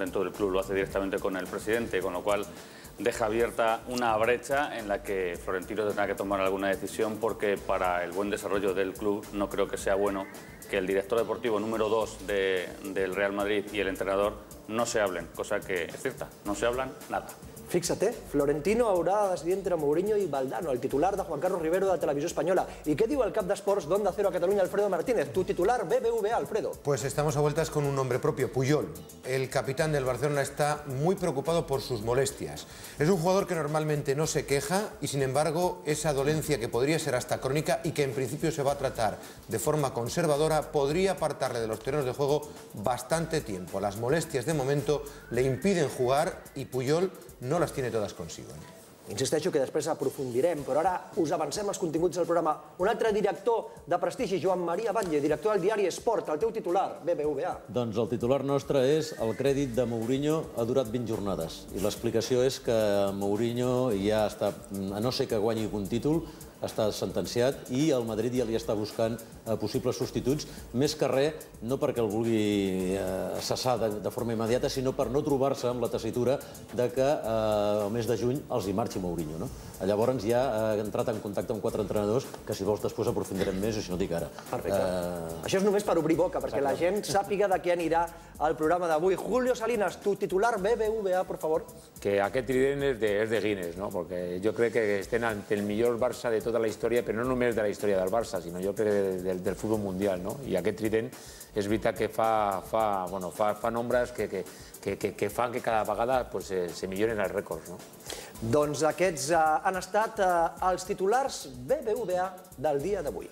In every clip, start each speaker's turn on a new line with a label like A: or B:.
A: dentro del club, lo hace directamente con el presidente, con lo cual deja abierta una brecha en la que Florentino tendrá que tomar alguna decisión, porque para el buen desarrollo del club no creo que sea bueno que el director deportivo número 2 del Real Madrid y el entrenador no se hablen, cosa que es cierta, no se hablan nada.
B: Fixa't, Florentino haurà de decidir entre Mourinho i Valdano, el titular de Juan Carlos Rivero de Televisió Espanyola. I què diu el cap d'esports d'Onda Cero a Catalunya, Alfredo Martínez? Tu titular BBVA, Alfredo.
C: Pues estamos a vueltas con un nombre propio, Puyol. El capitán del Barcelona está muy preocupado por sus molestias. Es un jugador que normalmente no se queja y, sin embargo, esa dolencia que podría ser hasta crónica y que en principio se va a tratar de forma conservadora podría apartarle de los terrenos de juego bastante tiempo. Las molestias de momento le impiden jugar y Puyol no las tiene todas consigo.
B: Insisteixo que després aprofundirem, però ara us avancem als continguts del programa. Un altre director de prestigi, Joan Maria Batlle, director del diari Esport, el teu titular, BBVA.
D: Doncs el titular nostre és el crèdit de Mourinho ha durat 20 jornades. I l'explicació és que Mourinho ja està, a no ser que guanyi un títol, està sentenciat i el Madrid ja li està buscant possibles substituts, més que res, no perquè el vulgui cessar de forma immediata, sinó per no trobar-se amb la tessitura de que el mes de juny els hi marxi Mourinho. Llavors ja ha entrat en contacte amb 4 entrenadors que, si vols, després aprofundirem més, o si no, dic ara.
B: Perfecte. Això és només per obrir boca, perquè la gent sàpiga de què anirà el programa d'avui. Julio Salinas, tu titular BBVA, por favor.
E: Que aquest trident és de Guinness, no? Perquè jo crec que estem ante el millor Barça de tota la història, però no només de la història del Barça, sinó jo crec del futbol mundial, no? I aquest trident és veritat que fa nombres que fan que cada vegada se milloren els rècords, no?
B: Doncs aquests han estat els titulars BBVA del dia d'avui.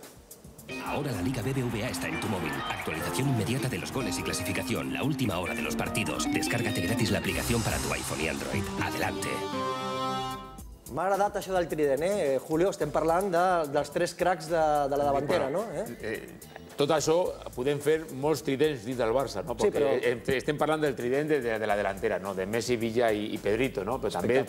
F: Ahora la Liga BBVA está en tu móvil. Actualización inmediata de los goles y clasificación. La última hora de los partidos. Descárgate gratis la aplicación para tu iPhone y Android. Adelante.
B: M'ha agradat això del trident, Julio? Estem parlant dels 3 cracs de la davantera, no?
E: Tot això podem fer molts tridents dins del Barça, no? Perquè estem parlant del trident de la delantera, de Messi, Villa i Pedrito, no? Però també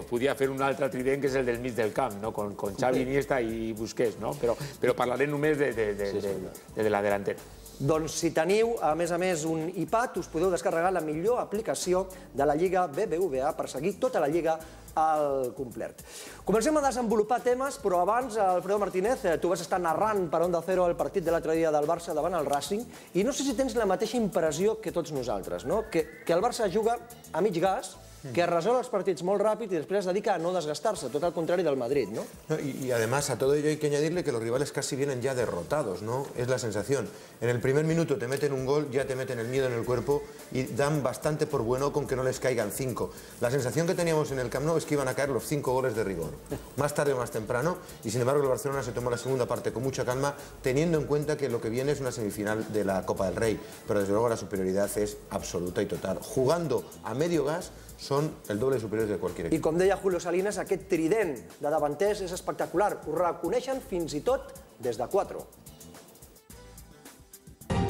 E: podia fer un altre trident que és el del mig del camp, con Xavi, Iniesta i Busquets, no? Però parlarem només de la delantera.
B: Doncs si teniu, a més, un iPad, us podeu descarregar la millor aplicació de la Lliga BBVA per seguir tota la Lliga al complet. Comencem a desenvolupar temes, però abans, Alfredo Martínez, tu vas estar narrant per Onda Cero el partit de l'altre dia del Barça davant el Racing, i no sé si tens la mateixa impressió que tots nosaltres, no? Que el Barça juga a mig gas, que resol els partits molt ràpid i després es dedica a no desgastar-se, tot al contrari del Madrid, ¿no?
C: Y además a todo ello hay que añadirle que los rivales casi vienen ya derrotados, ¿no? Es la sensación. En el primer minuto te meten un gol, ya te meten el miedo en el cuerpo y dan bastante por bueno con que no les caigan 5. La sensación que teníamos en el Camp Nou es que iban a caer los 5 goles de rigor, más tarde o más temprano, y sin embargo el Barcelona se tomó la segunda parte con mucha calma, teniendo en cuenta que lo que viene es una semifinal de la Copa del Rey, pero desde luego la superioridad es absoluta y total. Jugando a medio gas són el doble superiors de qualsevol equip.
B: I com deia Julio Salinas, aquest trident de davanters és espectacular. Ho reconeixen fins i tot des de 4.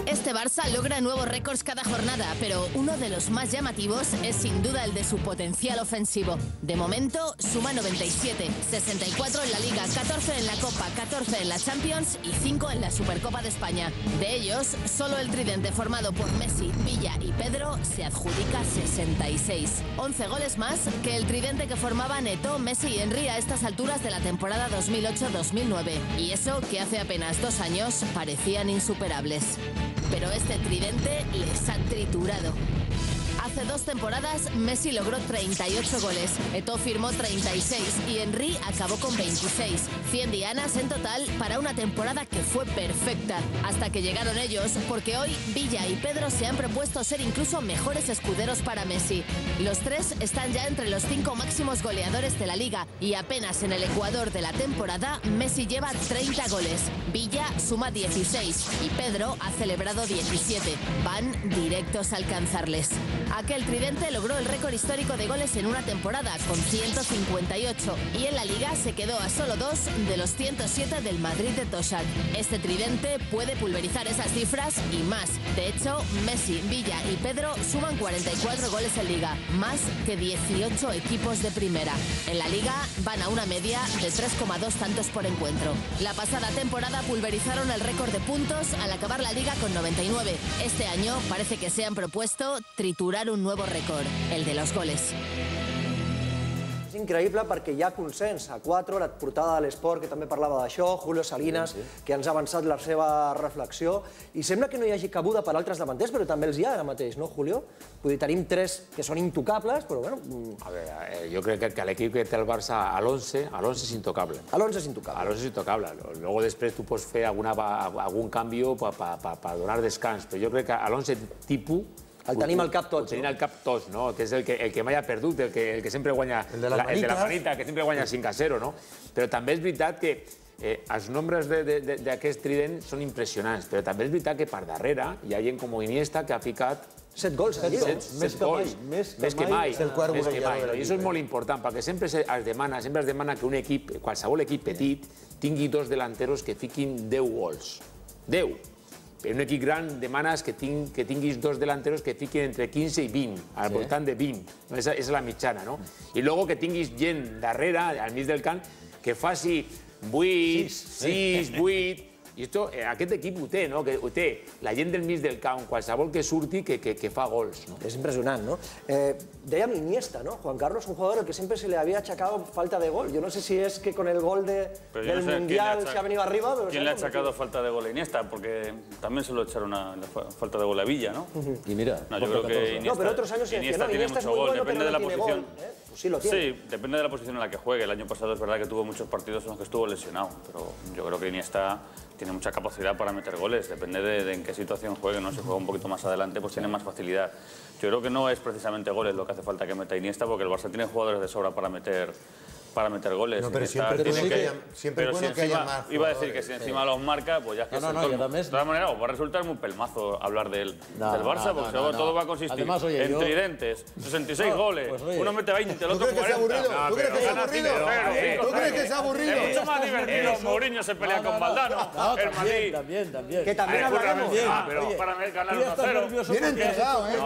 G: Este Barça logra nuevos récords cada jornada, pero uno de los más llamativos es sin duda el de su potencial ofensivo. De momento suma 97, 64 en la Liga, 14 en la Copa, 14 en la Champions y 5 en la Supercopa de España. De ellos, solo el tridente formado por Messi, Villa y Pedro se adjudica 66. 11 goles más que el tridente que formaban Eto'o, Messi y Henry a estas alturas de la temporada 2008-2009. Y eso que hace apenas 2 años parecían insuperables. Pero este tridente les ha triturado. Hace 2 temporadas Messi logró 38 goles, Eto'o firmó 36 y Henry acabó con 26. 100 dianas en total para una temporada que fue perfecta. Hasta que llegaron ellos, porque hoy Villa y Pedro se han propuesto ser incluso mejores escuderos para Messi. Los 3 están ya entre los 5 máximos goleadores de la Liga y apenas en el ecuador de la temporada Messi lleva 30 goles. Villa suma 16 y Pedro ha celebrado 17. Van directos a alcanzarles. Aquel tridente logró el récord histórico de goles en una temporada, con 158, y en la Liga se quedó a solo 2 de los 107 del Madrid de Tošak. Este tridente puede pulverizar esas cifras y más. De hecho, Messi, Villa y Pedro suman 44 goles en Liga, más que 18 equipos de primera. En la Liga van a una media de 3,2 tantos por encuentro. La pasada temporada pulverizaron el récord de puntos al acabar la Liga con 99. Este año parece que se han propuesto triturar un nuevo récord, el de los goles.
B: És increïble perquè hi ha consens a 4, la portada de l'Esport que també parlava d'això, Julio Salinas, que ens ha avançat la seva reflexió, i sembla que no hi hagi cabuda per altres davanters, però també els hi ha ara mateix, no, Julio? Vull dir, tenim 3 que són intocables, però bueno...
E: A veure, jo crec que l'equip que té el Barça a l'11 és intocable.
B: A l'11 és intocable.
E: A l'11 és intocable. Luego després tu pots fer algun canvi per donar descans, però jo crec que a l'11 tipus
B: el tenim al cap tots.
E: El tenim al cap tots, no? Que és el que mai ha perdut, el que sempre guanya... El de la manita, que sempre guanya 5-0, no? Però també és veritat que els nombres d'aquest trident són impressionants, però també és veritat que per darrere hi ha gent com Iniesta que ha ficat
B: 7 gols a Lliga.
E: Més que mai. I això és molt important, perquè sempre es demana que un equip, qualsevol equip petit, tingui 2 delanteros que fiquin 10 gols. 10. En un equip gran demanes que tinguis 2 delanteros que fiquin entre 15 i 20, al voltant de 20. Esa és la mitjana, no? I luego que tinguis gent darrere, al mig del camp, que faci 8, 6, 8... I aquest equip ho té, no? Ho té la gent del mig del camp, qualsevol que surti, que fa gols.
B: És impressionant, no? Dèiem Iniesta, ¿no? Juan Carlos, un jugador al que siempre se le había achacado falta de gol. Yo no sé si es que con el gol del Mundial se ha venido arriba...
A: ¿Quién le ha achacado falta de gol a Iniesta? Porque también se lo echaron a falta de gol a Villa, ¿no?
D: Y mira...
A: No, yo creo que Iniesta,
B: pero otros años se decía, no,
A: tiene mucho gol, depende de la posición.
B: Pues sí, lo tiene.
A: Sí, depende de la posición en la que juegue. El año pasado es verdad que tuvo muchos partidos en los que estuvo lesionado, pero yo creo que Iniesta tiene mucha capacidad para meter goles, depende de en qué situación juegue, ¿no? Si juega un poquito más adelante, pues tiene más facilidad. Yo creo que no es precisamente goles lo que hace falta que meta Iniesta, porque el Barça tiene jugadores de sobra para meter goles.
C: No, pero siempre es bueno que haya más.
A: Iba a decir que si encima los marca, pues ya es que es el colmo. De todas maneras, os va a resultar muy pelmazo hablar del Barça, porque todo va a consistir en tridentes, 66 goles, uno mete 20, el otro 40.
C: ¿Tú crees que es aburrido? ¿Tú crees que es aburrido?
A: Es mucho más divertido. Mourinho se pelea con Valdano, el Madrid.
D: También.
B: Que también hablaremos.
A: Pero para ganar 1-0.
C: Bien entregado, ¿eh?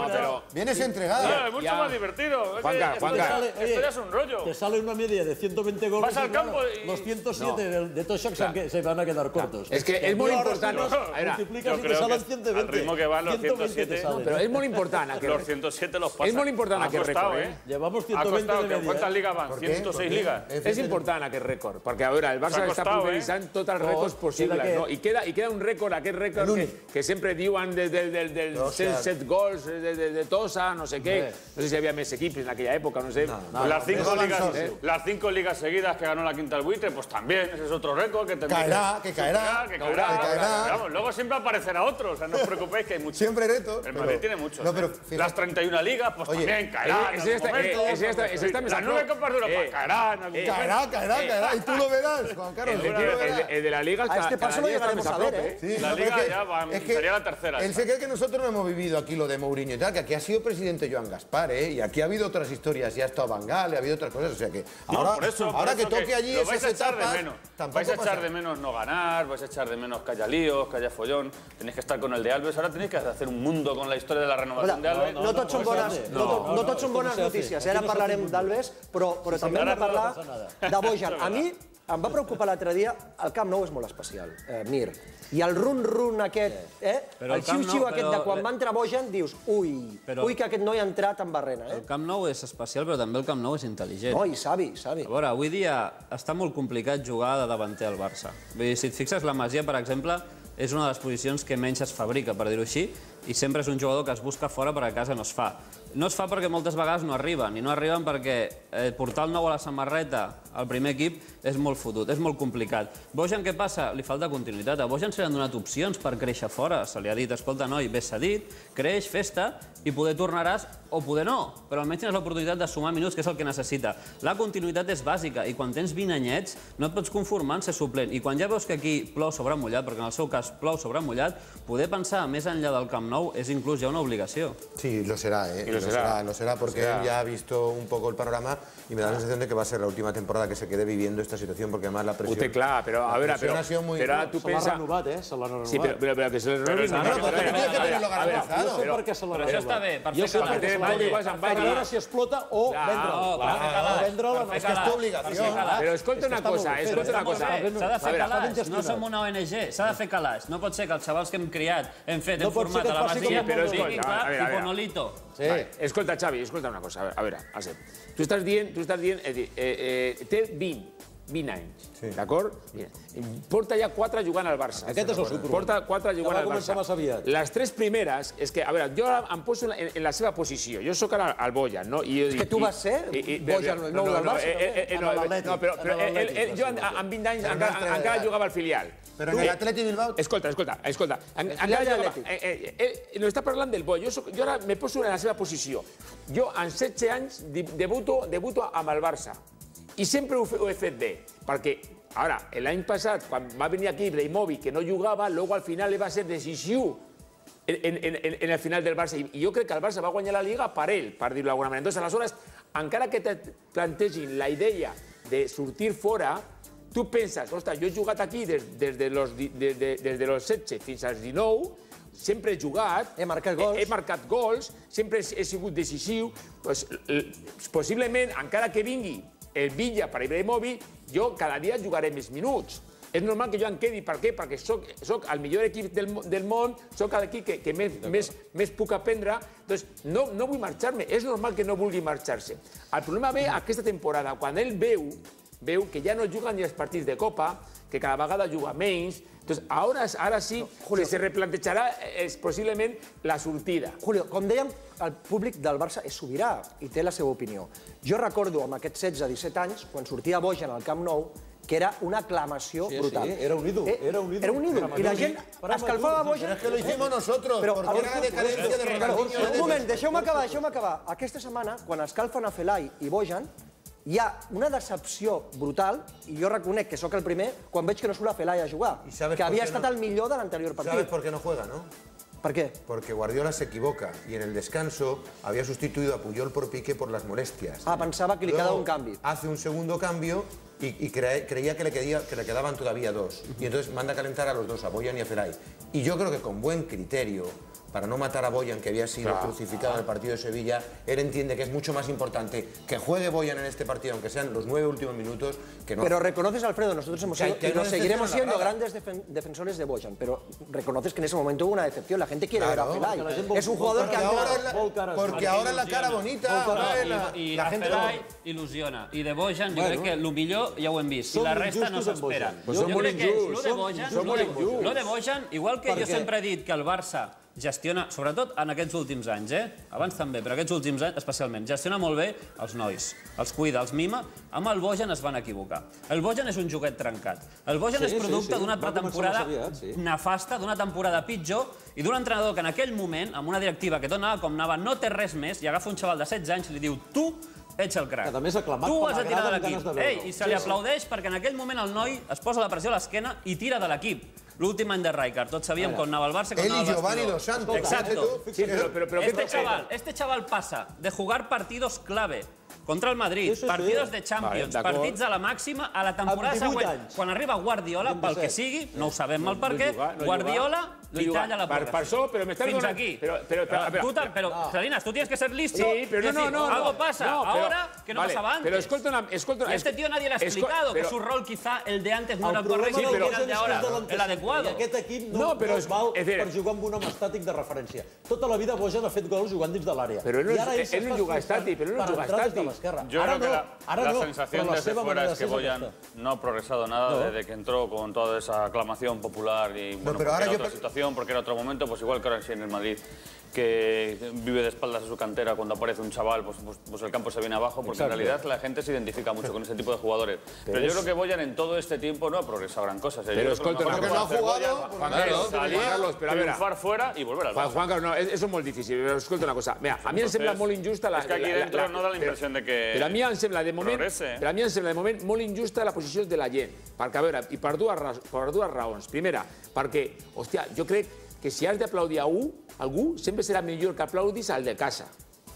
C: Vienes entregado.
A: Es mucho más divertido.
E: Juanca,
A: esto ya es un rollo.
D: Te sale una media de 120 goles.
A: Vas al campo y...
D: Los 107 de Toshak se van a quedar cortos.
E: Es que es muy importante.
D: Multiplicas y te salen 120.
A: Al ritmo que van los 107.
E: Pero es muy importante.
A: Los 107 los pasan.
E: Es muy importante aquest rècord, eh?
D: Llevamos 120 de media.
A: ¿Cuántas ligas van? 106 ligas.
E: És important aquest rècord, perquè a veure, el Barça està pulveritzant tots els rècords possibles, no? I queda un rècord, aquest rècord que sempre diuen del 107 gols de Tosa, no sé què. No sé si hi havia més equips en aquella època, no sé.
A: Las 5 ligas seguidas que ganó la Quinta del Buitre, pues también, ese es otro récord que
C: caerá.
A: Vamos, luego siempre aparecerá otro, o sea, no os preocupéis que hay muchos.
C: Siempre reto.
A: El Madrid tiene muchos.
C: Las
A: 31 ligas, pues también caerán. Las 9 Copas de Europa caerán.
C: Y tú lo verás, Juan Carlos.
E: El de la Liga
B: a este paso lo llegaremos a ver, ¿eh?
A: La Liga ya sería la tercera.
C: Él se cree que nosotros no hemos vivido aquí lo de Mourinho y tal, que aquí ha sido presidente Joan Gaspar, ¿eh? Y aquí ha habido otras historias, ya ha estado Van Gaal, ha habido otras cosas, o sea que ahora que toque allí esas etapas,
A: vais a echar de menos no ganar, vais a echar de menos que haya líos, que haya follón, tenéis que estar con el de Alves, ahora tenéis que hacer un mundo con la historia de la renovación de Alves.
B: No tots són bones notícies, ara parlarem d'Alves, però també hem de parlar de Bojan. A mi em va preocupar l'altre dia, el Camp Nou és molt especial, Mir, i el run-run aquest, el xiu-xiu aquest de quan va entrar Bojan, dius, ui que aquest noi ha entrat en barrena.
H: El Camp Nou és especial, però també el Camp Nou és intel·ligent.
B: No, i savi.
H: A veure, avui dia està molt complicat jugar de davanter al Barça. Vull dir, si et fixes, la Masia, per exemple, és una de les posicions que menys es fabrica, per dir-ho així, i sempre és un jugador que es busca fora perquè a casa no es fa. No es fa perquè moltes vegades no arriben, i no arriben perquè portar el nou a la samarreta al primer equip és molt fotut, és molt complicat. Bojan, què passa? Li falta continuïtat. A Bojan se li han donat opcions per créixer fora. Se li ha dit, escolta, noi, ves cedit, creix, festa, i poder tornaràs o poder no, però almenys tens l'oportunitat de sumar minuts, que és el que necessita. La continuïtat és bàsica, i quan tens 20 anyets no et pots conformar en ser suplent. I quan ja veus que aquí plou sobre mullat, perquè en el seu cas plou sobre mullat, poder pensar més enllà del Camp Nou és inclús ja una obligació.
C: Sí, lo será, lo será, porque él ya ha visto un poco el panorama y me da la sensación de que va a ser la última temporada que se quede viviendo esta situación, porque además la presión...
E: Usted, clar, però a veure, però ara tu pensa...
D: Se l'ha renovat, se l'ha renovat.
E: Sí, però que se l'ha renovat...
D: Jo sé per què se l'ha renovat.
H: Això està bé, per fer
E: calat.
D: Per veure si explota o vendre'l. Vendre'l, és que és tu obligació.
E: Però escolta una cosa,
H: S'ha de fer calaix, no som una ONG, s'ha de fer calaix. No pot ser que els xavals que hem criat, hem fet, hem format a la Tipo Nolito.
E: Escolta, Xavi, escolta una cosa. A veure, tu estàs dient, té 20 anys, d'acord? Porta ja 4 jugant al Barça.
D: Aquest és el seu problema.
E: Porta 4 jugant al Barça. Les 3 primeres, és que, a veure, jo em poso en la seva posició. Jo sóc ara al Bojan, no?
B: És que tu vas ser Bojan, el nou del Barça.
E: No, però jo amb 20 anys encara jugava al filial.
C: Però en l'Atleti Bilbao...
E: Escolta. Està parlant del Bojan. Jo ara me poso en la seva posició. Jo, amb 16 anys, debuto amb el Barça. I sempre ho he fet bé, perquè, ara, l'any passat, quan va venir aquí Ibrahimovic, que no jugava, luego al final va ser decisiu en el final del Barça. I jo crec que el Barça va guanyar la Liga per ell, per dir-ho d'alguna manera. Entonces, aleshores, encara que te plantegin la idea de sortir fora, tu penses, ostres, jo he jugat aquí des de los 16 fins als 19, sempre he jugat, he marcat gols, sempre he sigut decisiu, possiblement, encara que vingui el Villa per Ibrahimovic, jo cada dia jugaré més minuts. És normal que jo em quedi. Per què? Perquè soc el millor equip del món, soc l'equip que més puc aprendre. Doncs no vull marxar-me. És normal que no vulgui marxar-se. El problema ve aquesta temporada, quan ell veu que ja no juga ni els partits de Copa, que cada vegada juga menys. Doncs ara sí que se replantejarà possiblement la sortida.
B: Julio, com dèiem, el públic del Barça és sobirà i té la seva opinió. Jo recordo amb aquests 16-17 anys, quan sortia Bojan al Camp Nou, que era una aclamació brutal.
D: Sí, era un ídol.
B: Era un ídol. I la gent escalfava Bojan...
C: Es que lo hicimos nosotros, porque era la decadencia de Ronaldinho.
B: Un moment, deixeu-me acabar. Aquesta setmana, quan escalfen a Felai i Bojan, hi ha una decepció brutal, i jo reconec que sóc el primer, quan veig que no surt a Felai a jugar, que havia estat el millor de l'anterior partit.
C: ¿Sabes por qué no juega, no?
B: ¿Por qué?
C: Porque Guardiola se equivoca y en el descanso había sustituido a Puyol por Piqué por las molestias.
B: Pensaba que le quedaba un cambio.
C: Hace un segundo cambio y creía que le quedaban todavía 2. Y entonces manda a calentar a los dos, a Bojan y a Felai. Y yo creo que con buen criterio, para no matar a Bojan, que había sido crucificado en el partido de Sevilla, él entiende que es mucho más importante que juegue Bojan en este partido, aunque sean los 9 últimos minutos, que no.
B: Pero reconoces, Alfredo, nosotros hemos sido y nos seguiremos siendo grandes defensores de Bojan, pero reconoces que en ese momento hubo una decepción. La gente quiere ver a Felai. Es un jugador que
C: porque ahora es la cara bonita.
H: I a Felai il·lusiona. I de Bojan jo crec que el millor ja ho hem vist. I la resta no s'espera. Jo crec que lo de Bojan, igual que jo sempre he dit que el Barça gestiona, sobretot en aquests últims anys, abans també, però aquests últims anys especialment, gestiona molt bé els nois, els cuida, els mima, amb el Bojan es van equivocar. El Bojan és un joguet trencat. El Bojan és producte d'una pretemporada nefasta, d'una temporada pitjor, i d'un entrenador que en aquell moment, amb una directiva que tot anava com anava, no té res més, i agafa un xaval de 16 anys i li diu, tu ets el crac. Tu has de tirar de l'equip. I se li aplaudeix perquè en aquell moment el noi es posa la pressió a l'esquena i tira de l'equip. L'últim any de Rijkaard, tots sabíem com anava el Barça, com anava el vestidor.
C: Él y Giovanni Dos Santos.
H: Exacto. Este chaval pasa de jugar partidos clave contra el Madrid, partidos de Champions, partits a la màxima, a la temporada següent. Quan arriba Guardiola, pel que sigui, no ho sabem el per què, Guardiola li talla la porta.
E: Per això, però m'estàs
H: fins aquí. Però, Salinas, tú tienes que ser listo y decir, algo pasa ahora que no pasaba antes.
E: Pero escolta...
H: Este tío nadie le ha explicado que su rol quizá el de antes no era el correcto, que era el de ahora, el adecuado.
D: I aquest equip no val per jugar amb un home estàtic de referència. Tota la vida Bojan ha fet gols jugant dins de l'àrea.
E: Però ell no juga estàtic,
A: Yo creo que la sensación desde fuera es que Bojan no ha progresado nada desde que entró con toda esa aclamación popular y bueno, porque era otra situación, porque era otro momento, pues igual que ahora sí en el Madrid, que vive de espaldas a su cantera, cuando aparece un chaval, pues el campo se viene abajo, porque en realidad la gente se identifica mucho con ese tipo de jugadores. Pero yo creo que Bojan en todo este tiempo no ha progresado gran cosa.
E: Pero escolta,
C: no ha jugado,
A: salir, triunfar fuera y volver al Barça.
E: Juan Carlos, no, eso es molt difícil, però escolta una cosa. Mira, a mi em sembla molt injusta la...
A: És que aquí dentro no da la impressió de que
E: però a mi em sembla de moment molt injusta la posició de la gent. Perquè, a veure, i per dues raons. Primera, perquè, hòstia, jo crec que si has d'aplaudir a algú, sempre serà millor que aplaudis al de casa.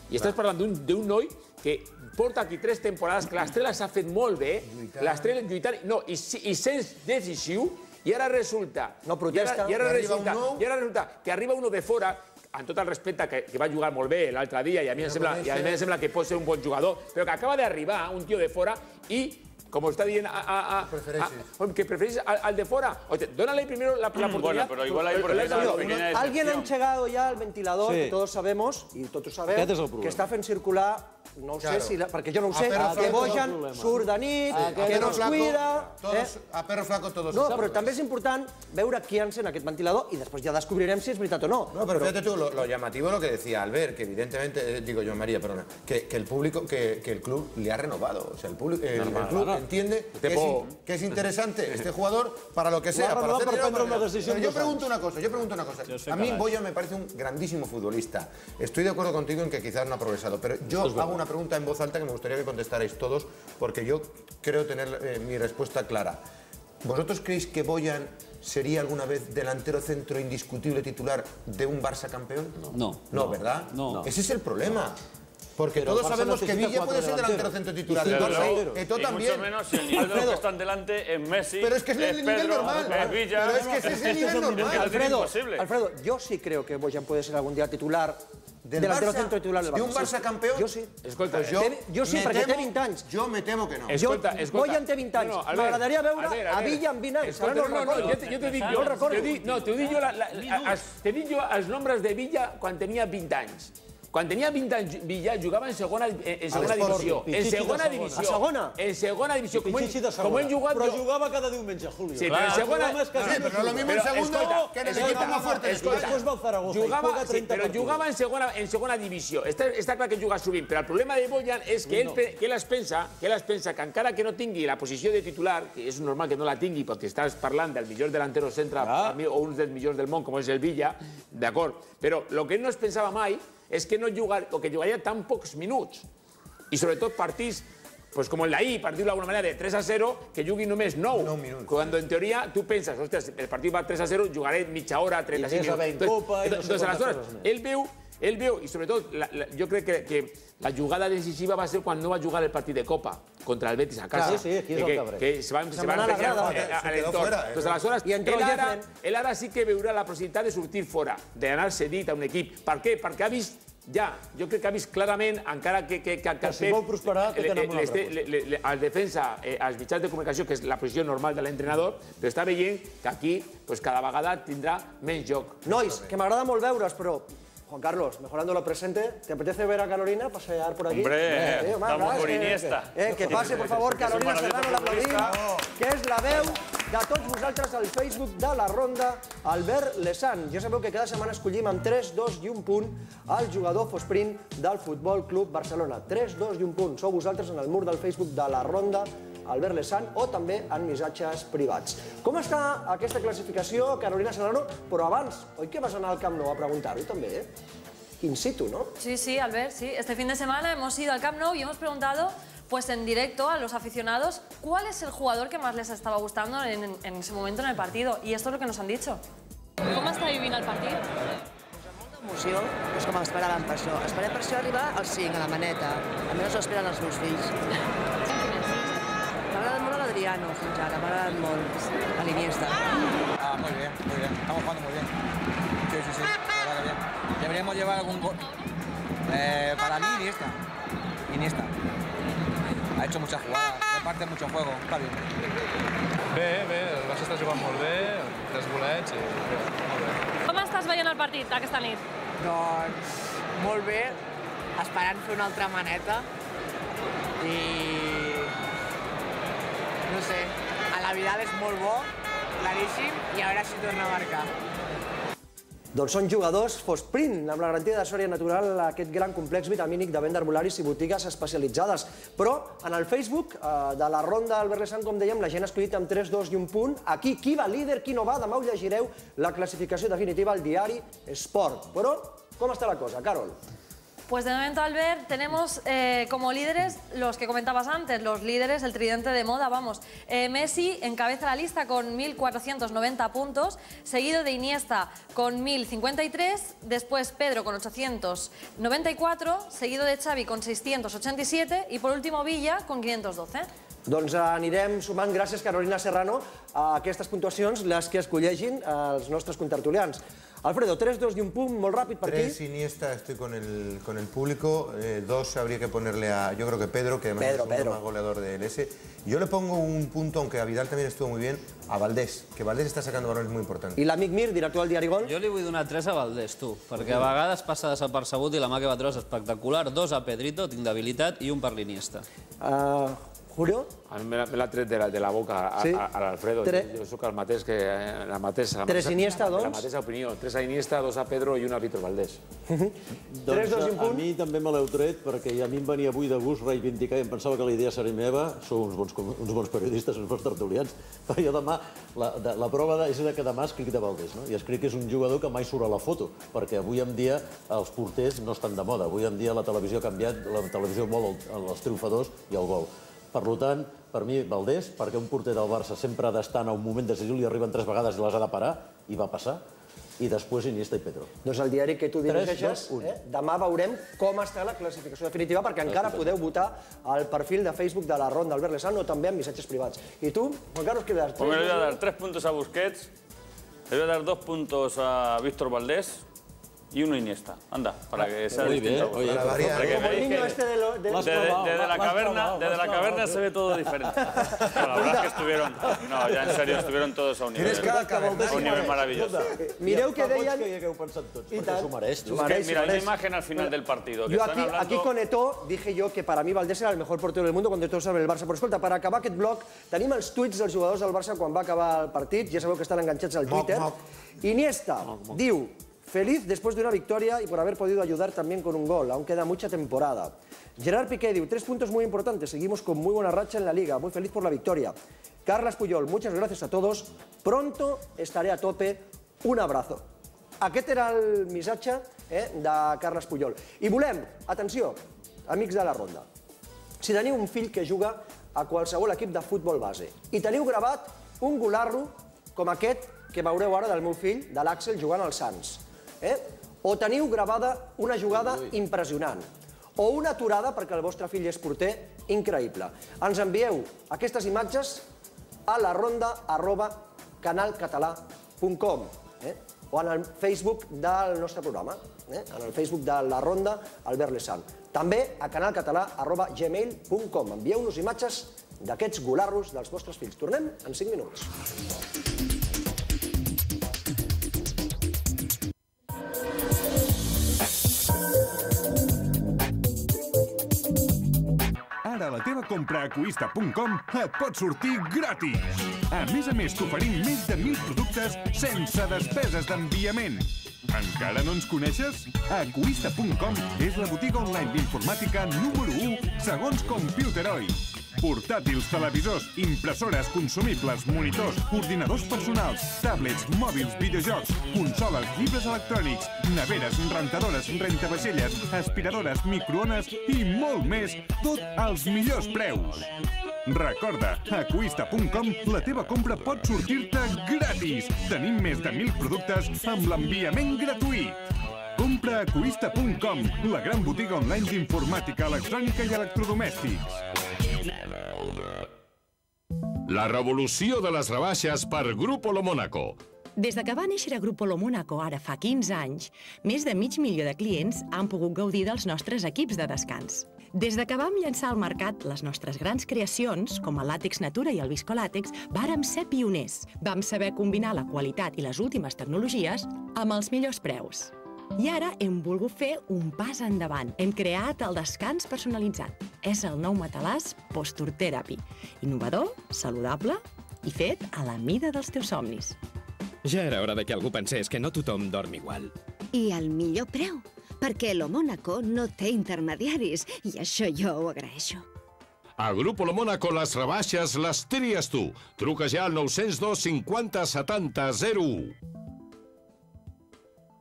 E: I estàs parlant d'un noi que porta aquí 3 temporades, que les 3 les ha fet molt bé, les 3 lluitant, no, i sens decisiu, i ara resulta...
B: No protesta.
E: I ara resulta que arriba uno de fora, amb tot el respecte, que va jugar molt bé l'altre dia, i a mi em sembla que pot ser un bon jugador, però que acaba d'arribar un tio de fora i como está bien, que preferís al de fuera. Oye, dónale primero la oportunidad.
A: Bueno, pero igual hay por
B: Alguien ha enchegado ya el ventilador, que todos sabemos, i tots ho sabem, que està fent circular, no ho sé, perquè jo no ho sé, que Bojan surt de nit, que no es cuida...
C: A perro flaco todos.
B: No, però també és important veure qui encén aquest ventilador i després ja descobrirem si és veritat o no.
C: No, pero fíjate tú, lo llamativo es lo que decía Albert, que evidentemente, digo yo, María, perdona, que el público, que el club le ha renovado. O sea, el club entiende que es interesante este jugador para lo que sea. Yo pregunto una cosa. A mí Bojan me parece un grandísimo futbolista. Estoy de acuerdo contigo en que quizás no ha progresado, pero yo hago una pregunta en voz alta que me gustaría que contestarais todos, porque yo creo tener mi respuesta clara. ¿Vosotros creéis que Bojan sería alguna vez delantero centro indiscutible titular de un Barça campeón? No, ¿verdad?
H: No.
C: Ese es el problema. Porque todos sabemos que Villa puede ser delantero centro titular del Barça. Eto también.
A: Mucho menos si el nivel de los que están delante es Messi,
C: pero es que es el nivel normal.
A: Es Villa.
C: Pero es que ese es el nivel normal.
B: Alfredo, yo sí creo que Bojan puede ser algún día titular, delantero centro titular del Barça.
C: ¿De un Barça campeón?
B: Jo sí.
E: Escolta,
B: jo sí, perquè té 20 anys.
C: Jo me temo que no.
B: Bojan té 20 anys. M'agradaria veure a Villa amb 20 anys.
E: Escolta, te dic jo els nombres de Villa quan tenia 20 anys. Quan tenia 20 anys, Villa jugava en segona divisió. En segona divisió.
B: A segona?
E: En segona divisió. Com hem jugat...
D: Però jugava cada diumenge, Julio.
E: Sí, però en segona...
C: Sí, però lo mismo en segundo que en el equipo más fuerte.
D: Después va al Zaragoza y juega 30
E: però jugava en segona divisió. Està clar que juga sovint, però el problema de Bojan és que ell es pensa que encara que no tingui la posició de titular, que és normal que no la tingui perquè estàs parlant del millor delantero centre o un dels millors del món, com és el Villa, d'acord, però el que ell no es pensava mai és que jugaria tan pocs minuts. I sobretot partits, com el d'ahir, per dir-ho d'alguna manera, de 3-0, que jugui només 9 minuts. Quan en teoria tu penses, ostres, el partit va 3-0, jugaré mitja hora, 35 minuts. Doncs aleshores, ell veu, i sobretot jo crec que la jugada decisiva va ser quan no va jugar el partit de Copa contra el Betis a casa.
D: Sí, aquí és el cabrer.
E: Que se van enfanyar a l'entorn. Doncs aleshores, ell ara sí que veurà la possibilitat de sortir fora, d'anar cedit a un equip. Per què? Perquè ha vist jo crec que ha vist clarament, encara que
D: si vol prosperar, té que anar amb una altra cosa.
E: El defensa, als mitjans de comunicació, que és la posició normal de l'entrenador, però està veient que aquí cada vegada tindrà menys joc.
B: Nois, que m'agrada molt veure's, però Juan Carlos, mejorando lo presente, ¿te apetece ver a Carolina pasear por aquí?
A: Hombre, estamos por Iniesta.
B: Que pase, por favor, Carolina Serrano, l'aplaudim, que és la veu de tots vosaltres al Facebook de la Ronda, Albert Lesan. Ja sabeu que cada setmana escollim amb 3, 2 i 1 punt el jugador Fosprint del Futbol Club Barcelona. 3, 2 i 1 punt. Sou vosaltres en el mur del Facebook de la Ronda, Albert Lesan, o també en missatges privats. Com està aquesta clasificació, Carolina Serrano? Però abans, oi que vas anar al Camp Nou a preguntar-ho també, in situ, ¿no?
I: Sí, Albert, sí. Este fin de semana hemos ido al Camp Nou y hemos preguntado en directo a los aficionados cuál es el jugador que más les estaba gustando en ese momento en el partido. Y esto es lo que nos han dicho. ¿Cómo està vivint el partit?
J: Emoció, és com esperàvem per això. Esperem per això arribar al 5, a la maneta. A mi no s'ho esperen els meus fills. M'ha agradat molt l'Adriano fins ara, m'ha agradat molt a l'Iniesta.
K: Muy bien, muy bien. Estamos jugando muy bien. Sí, la verdad que bien. Deberíamos llevar algún gol. Para mí, Iniesta. Ha hecho muchas jugadas, reparte mucho juego, està bien.
L: Bé, el Barça està jugant molt bé, 3 golets i bé, molt bé.
I: Com estàs veient el partit aquesta nit?
J: Doncs molt bé, esperant fer una altra maneta i no sé, a la Vidal és molt bo, claríssim, i a veure si torna a marcar.
B: Doncs són jugadors Fosprint, amb la garantia de Sòria Natural, aquest gran complex vitamínic de venda arbolaris i botigues especialitzades. Però en el Facebook de la Ronda Albert Lesan, com dèiem, la gent ha escollit amb 3, 2 i 1 punt. Aquí, qui va líder, qui no va, demà ho llegireu la clasificació definitiva al diari Sport. Però com està la cosa, Carol?
I: Pues de momento, Albert, tenemos como líderes los que comentabas antes, los líderes, el tridente de moda, vamos. Messi encabeza la lista con 1.490 puntos, seguido de Iniesta con 1.053, después Pedro con 894, seguido de Xavi con 687 y por último Villa con 512.
B: Doncs anirem sumant, gràcies Carolina Serrano, a aquestes puntuacions, les que escollegin els nostres contertulians. Alfredo, 3-2 y un punt, molt ràpid per aquí.
C: 3 Iniesta, estoy con el público. 2 habría que ponerle a, yo creo que Pedro, que además es el más goleador del S. Yo le pongo un punto, aunque a Vidal también estuvo muy bien, a Valdés, que Valdés está sacando valores muy importantes.
B: I l'amic Mir, director del diari Gol?
H: Jo li vull donar 3 a Valdés, tu, perquè a vegades passa desapercebut i la mà que va treure és espectacular. 2 a Pedrito, tinc debilitat, i 1 per l'Iniesta.
B: Julio?
E: A mi me l'ha tret de la boca a l'Alfredo. Jo soc el mateix que la mateixa...
B: 3 Iniesta, doncs?
E: La mateixa opinió. 3 a Iniesta, 2 a Pedro i 1 a Víctor Valdés.
B: 3-2 i un punt?
D: A mi també me l'heu tret perquè a mi em venia avui de gust reivindicar i em pensava que la idea seria meva. Sou uns bons periodistes, uns bons tertulians. Però jo demà, la prova és que demà escric de Valdés, no? I escric que és un jugador que mai surt a la foto, perquè avui en dia els porters no estan de moda. Avui en dia la televisió ha canviat, la televisió vol els triomfadors i el gol. Per tant, per mi, Valdés, perquè un porter del Barça sempre ha d'estar en un moment decisiu, li arriben 3 vegades i les ha de parar, i va passar, i després Iniesta i Pedro.
B: Doncs el diari que tu dirigeixes, demà veurem com està la classificació definitiva, perquè encara podeu votar al perfil de Facebook de la Ronda Albert Lezán o també en missatges privats. I tu, Juan Carlos, què le das?
A: Pues me voy a dar 3 puntos a Busquets, le voy a dar 2 puntos a Víctor Valdés y 1 Iniesta. Anda, para que sea distinto. Para que veáis que desde la caverna se ve todo diferente. La verdad es que estuvieron, no, ya en serio, estuvieron todos a un nivel maravilloso.
B: Mireu què deien...
D: Que heu pensat tots, perquè s'ho mereix.
A: Mira, hay una imagen al final del partido.
B: Yo aquí con Eto'o dije yo que para mí Valdés era el mejor portero del mundo cuando todos saben el Barça. Però escolta, per acabar aquest bloc, tenim els tuits dels jugadors del Barça quan va acabar el partit. Ja sabeu que estan enganxats al Twitter. Iniesta diu: feliz después de una victoria y por haber podido ayudar también con un gol. Aún queda mucha temporada. Gerard Piqué diu: 3 puntos muy importantes. Seguimos con muy buena racha en la Liga. Muy feliz por la victoria. Carles Puyol: muchas gracias a todos. Pronto estaré a tope. Un abrazo. Aquest era el missatge de Carles Puyol. I volem, atenció, amics de la Ronda, si teniu un fill que juga a qualsevol equip de futbol base i teniu gravat un golarro com aquest que veureu ara del meu fill, de l'Àxel, jugant al Sants, o teniu gravada una jugada impressionant, o una aturada perquè el vostre fill és porter increïble, ens envieu aquestes imatges a laronda@canalcatalà.com o en el Facebook del nostre programa, en el Facebook de la Ronda Albert Lezán. També a canalcatalà@gmail.com. Envieu-nos imatges d'aquests golarros dels vostres fills. Tornem en 5 minuts.
M: Ara la teva compra a ecoista.com et pot sortir gratis. A més, t'oferim més de 1.000 productes sense despeses d'enviament. Encara no ens coneixes? Ecoista.com és la botiga online d'informàtica número 1 segons Computeroi. Portàtils, televisors, impressores, consumibles, monitors, ordinadors personals, tablets, mòbils, videojocs, consoles, llibres electrònics, neveres, rentadores, rentavaixelles, aspiradores, microones i molt més, tot als millors preus. Recorda, a ecoista.com la teva compra pot sortir-te gratis. Tenim més de 1.000 productes amb l'enviament gratuït. Compra a ecoista.com, la gran botiga online d'informàtica, electrònica i electrodomèstics.
N: La revolució de les rebaixes per Grupo Lo Mónaco.
O: Des que va néixer Grupo Lo Mónaco ara fa 15 anys, més de 500.000 de clients han pogut gaudir dels nostres equips de descans. Des que vam llançar al mercat les nostres grans creacions, com el Làtex Natura i el Viscolàtex, vàrem ser pioners. Vam saber combinar la qualitat i les últimes tecnologies amb els millors preus. I ara hem volgut fer un pas endavant. Hem creat el descans personalitzat. És el nou matalàs Posture Therapy. Innovador, saludable i fet a la mida dels teus somnis.
P: Ja era hora que algú pensés que no tothom dorm igual.
Q: I al millor preu, perquè Lo Mónaco no té intermediaris, i això jo ho agraeixo.
N: A Grupo Lo Mónaco les rebaixes les tries tu. Truca ja al 902 50 70 01.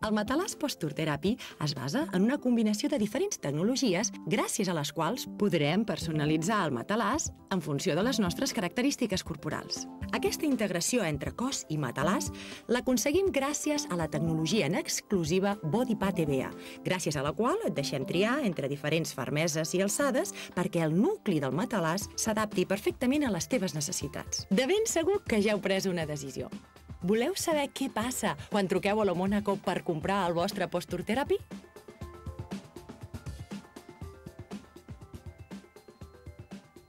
O: El matalàs Posture Therapy es basa en una combinació de diferents tecnologies gràcies a les quals podrem personalitzar el matalàs en funció de les nostres característiques corporals. Aquesta integració entre cos i matalàs l'aconseguim gràcies a la tecnologia en exclusiva BodyPad EVA, gràcies a la qual et deixem triar entre diferents fermeses i alçades perquè el nucli del matalàs s'adapti perfectament a les teves necessitats. De ben segur que ja heu pres una decisió. Voleu saber què passa quan truqueu a Lo Mónaco per comprar el vostre Posture Therapy?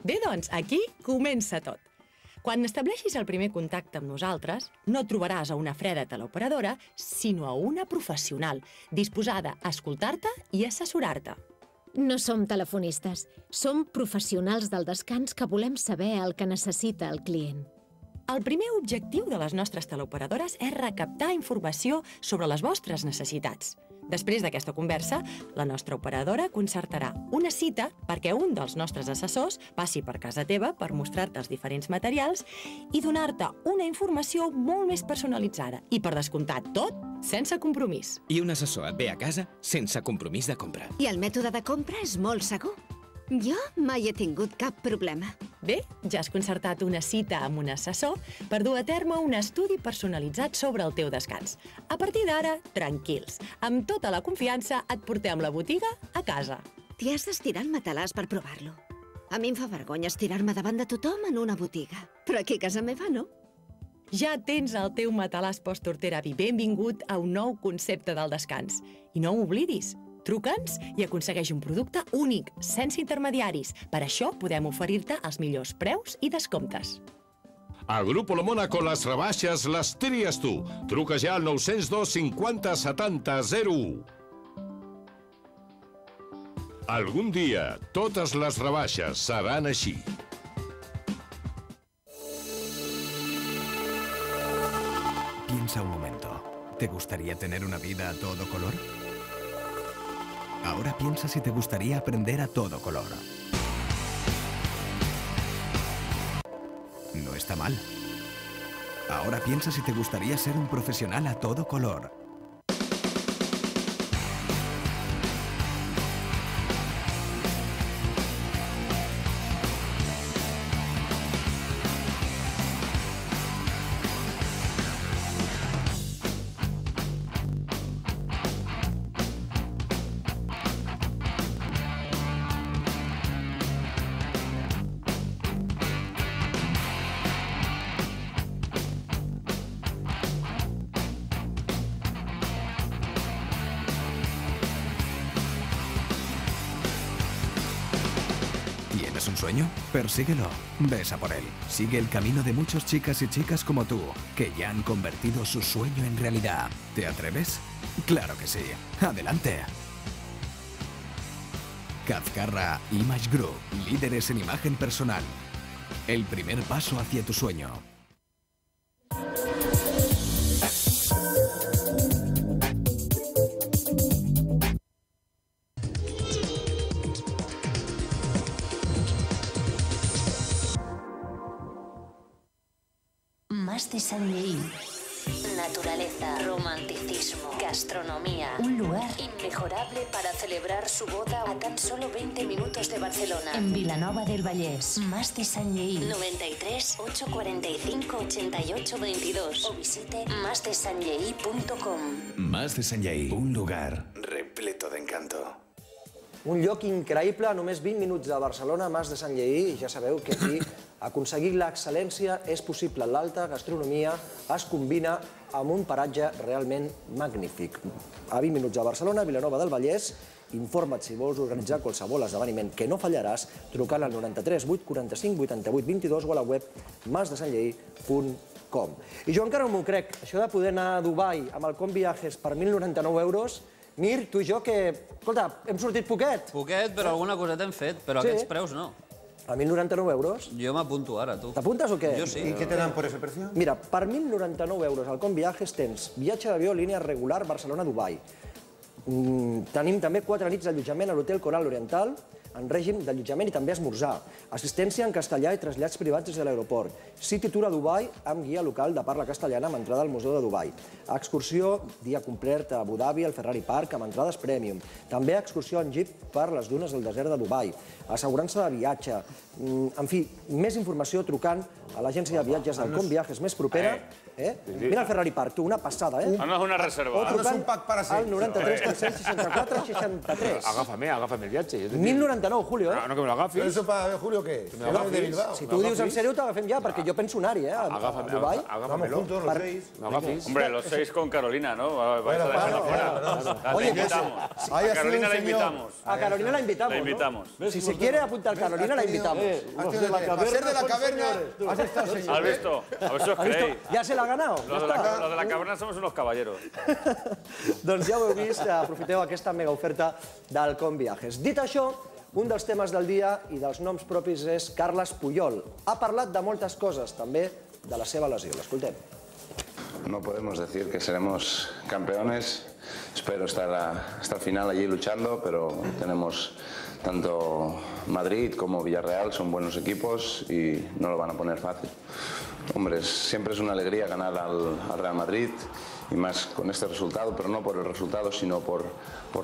O: Bé, doncs, aquí comença tot. Quan estableixis el primer contacte amb nosaltres, no trobaràs a una freda teleoperadora, sinó a una professional, disposada a escoltar-te i assessorar-te.
R: No som telefonistes, som professionals del descans que volem saber el que necessita el client.
O: El primer objectiu de les nostres teleoperadores és recaptar informació sobre les vostres necessitats. Després d'aquesta conversa, la nostra operadora concertarà una cita perquè un dels nostres assessors passi per casa teva per mostrar-te els diferents materials i donar-te una informació molt més personalitzada i, per descomptat, tot sense compromís.
P: I un assessor et ve a casa sense compromís de compra.
Q: I el mètode de compra és molt segur. Jo mai he tingut cap problema.
O: Bé, ja has concertat una cita amb un assessor per dur a terme un estudi personalitzat sobre el teu descans. A partir d'ara, tranquils. Amb tota la confiança et portem la botiga a casa.
Q: T'hi has d'estirar el matalàs per provar-lo. A mi em fa vergonya estirar-me davant de tothom en una botiga. Però aquí a casa meva no.
O: Ja tens el teu matalàs Posture Therapy. Benvingut a un nou concepte del descans. I no ho oblidis. Truca'ns i aconsegueix un producte únic, sense intermediaris. Per això podem oferir-te els millors preus i descomptes.
N: A Grupo Lo Mónaco les rebaixes les tries tu. Truca ja al 902 50 70 01. Algun dia, totes les rebaixes seran així.
S: Piensa un momento. ¿Te gustaría tener una vida a todo color? Ahora piensa si te gustaría aprender a todo color. No está mal. Ahora piensa si te gustaría ser un profesional a todo color. ¿Tienes un sueño? Persíguelo. Ves a por él. Sigue el camino de muchas chicas y chicas como tú, que ya han convertido su sueño en realidad. ¿Te atreves? Claro que sí. ¡Adelante! Cazcarra Image Group, líderes en imagen personal. El primer paso hacia tu sueño.
T: Más de Sanlleí. Naturaleza, romanticismo, gastronomía. Un lugar inmejorable para celebrar su boda a tan solo 20 minutos de Barcelona. En Vilanova del Vallès. Más de Sanlleí. 93 845 88 22. O visite masdesanlleí.com.
S: Más de Sanlleí, un lugar repleto de encanto.
B: Un lloc increïble, només 20 minuts de Barcelona, Mas de Sanlleí, i ja sabeu que aquí aconseguir l'excel·lència és possible. L'alta gastronomia es combina amb un paratge realment magnífic. A 20 minuts de Barcelona, Vilanova del Vallès, informa't si vols organitzar qualsevol esdeveniment que no fallaràs trucant al 93 845 88 22 o a la web masdesanlleí.com. I jo encara no m'ho crec, això de poder anar a Dubai amb el Com Viajes per 1.099 euros. Mir, tu i jo que... Escolta, hem sortit poquet.
H: Poquet, però alguna coseta hem fet, però aquests preus no.
B: A 1.099 euros?
H: Jo m'apunto ara, tu.
B: T'apuntes o què?
H: Jo sí.
C: ¿Y qué te dan por ese precio?
B: Mira, per 1.099 euros al Com Viajes tens viatge d'avió línia regular Barcelona-Dubai. Tenim també 4 nits d'allotjament a l'Hotel Coral Oriental, en règim d'allotjament i també esmorzar. Assistència en castellà i trasllats privats des de l'aeroport. City Tour a Dubai amb guia local de parla castellana amb entrada al Museu de Dubai. Excursió dia complet a Abu Dhabi, al Ferrari Park, amb entrades premium. També excursió en jeep per les dunes del desert de Dubai. Assegurança de viatge. En fi, més informació trucant a l'agència de viatges del Com Viajes més propera. Mira el Ferrari Park, tu, una passada, eh?
A: No és una reserva.
B: O trucant al 93 364 63.
E: Agafa'm el viatge.
B: 1.099 99, Julio,
E: No, que me lo agafis.
C: ¿Eso para Julio qué es?
B: Si tu ho dius en sèrio, t'agafem ja, perquè jo penso anar-hi, a Dubai.
C: Vamos juntos los 6.
A: Hombre, los 6 con Carolina, ¿no? Vais a dejarla fuera.
B: Oye,
A: a Carolina la invitamos.
B: A Carolina la invitamos.
A: La invitamos.
B: Si se quiere apuntar Carolina, la invitamos.
C: Para ser de la caverna, has estado, señor.
A: ¿Has visto? A ver si os creéis.
B: Ja se l'ha ganado.
A: Los de la caverna somos unos caballeros.
B: Doncs ja ho heu vist, aprofiteu aquesta mega oferta del Com Viajes. Dit això, un dels temes del dia i dels noms propis és Carles Puyol. Ha parlat de moltes coses, també de la seva lesió. L'escoltem.
U: No podemos decir que seremos campeones. Espero estar hasta el final allí luchando, pero tenemos tanto Madrid como Villarreal, son buenos equipos y no lo van a poner fácil. Hombre, siempre es una alegría ganar al Real Madrid y más con este resultado, pero no por el resultado, sino por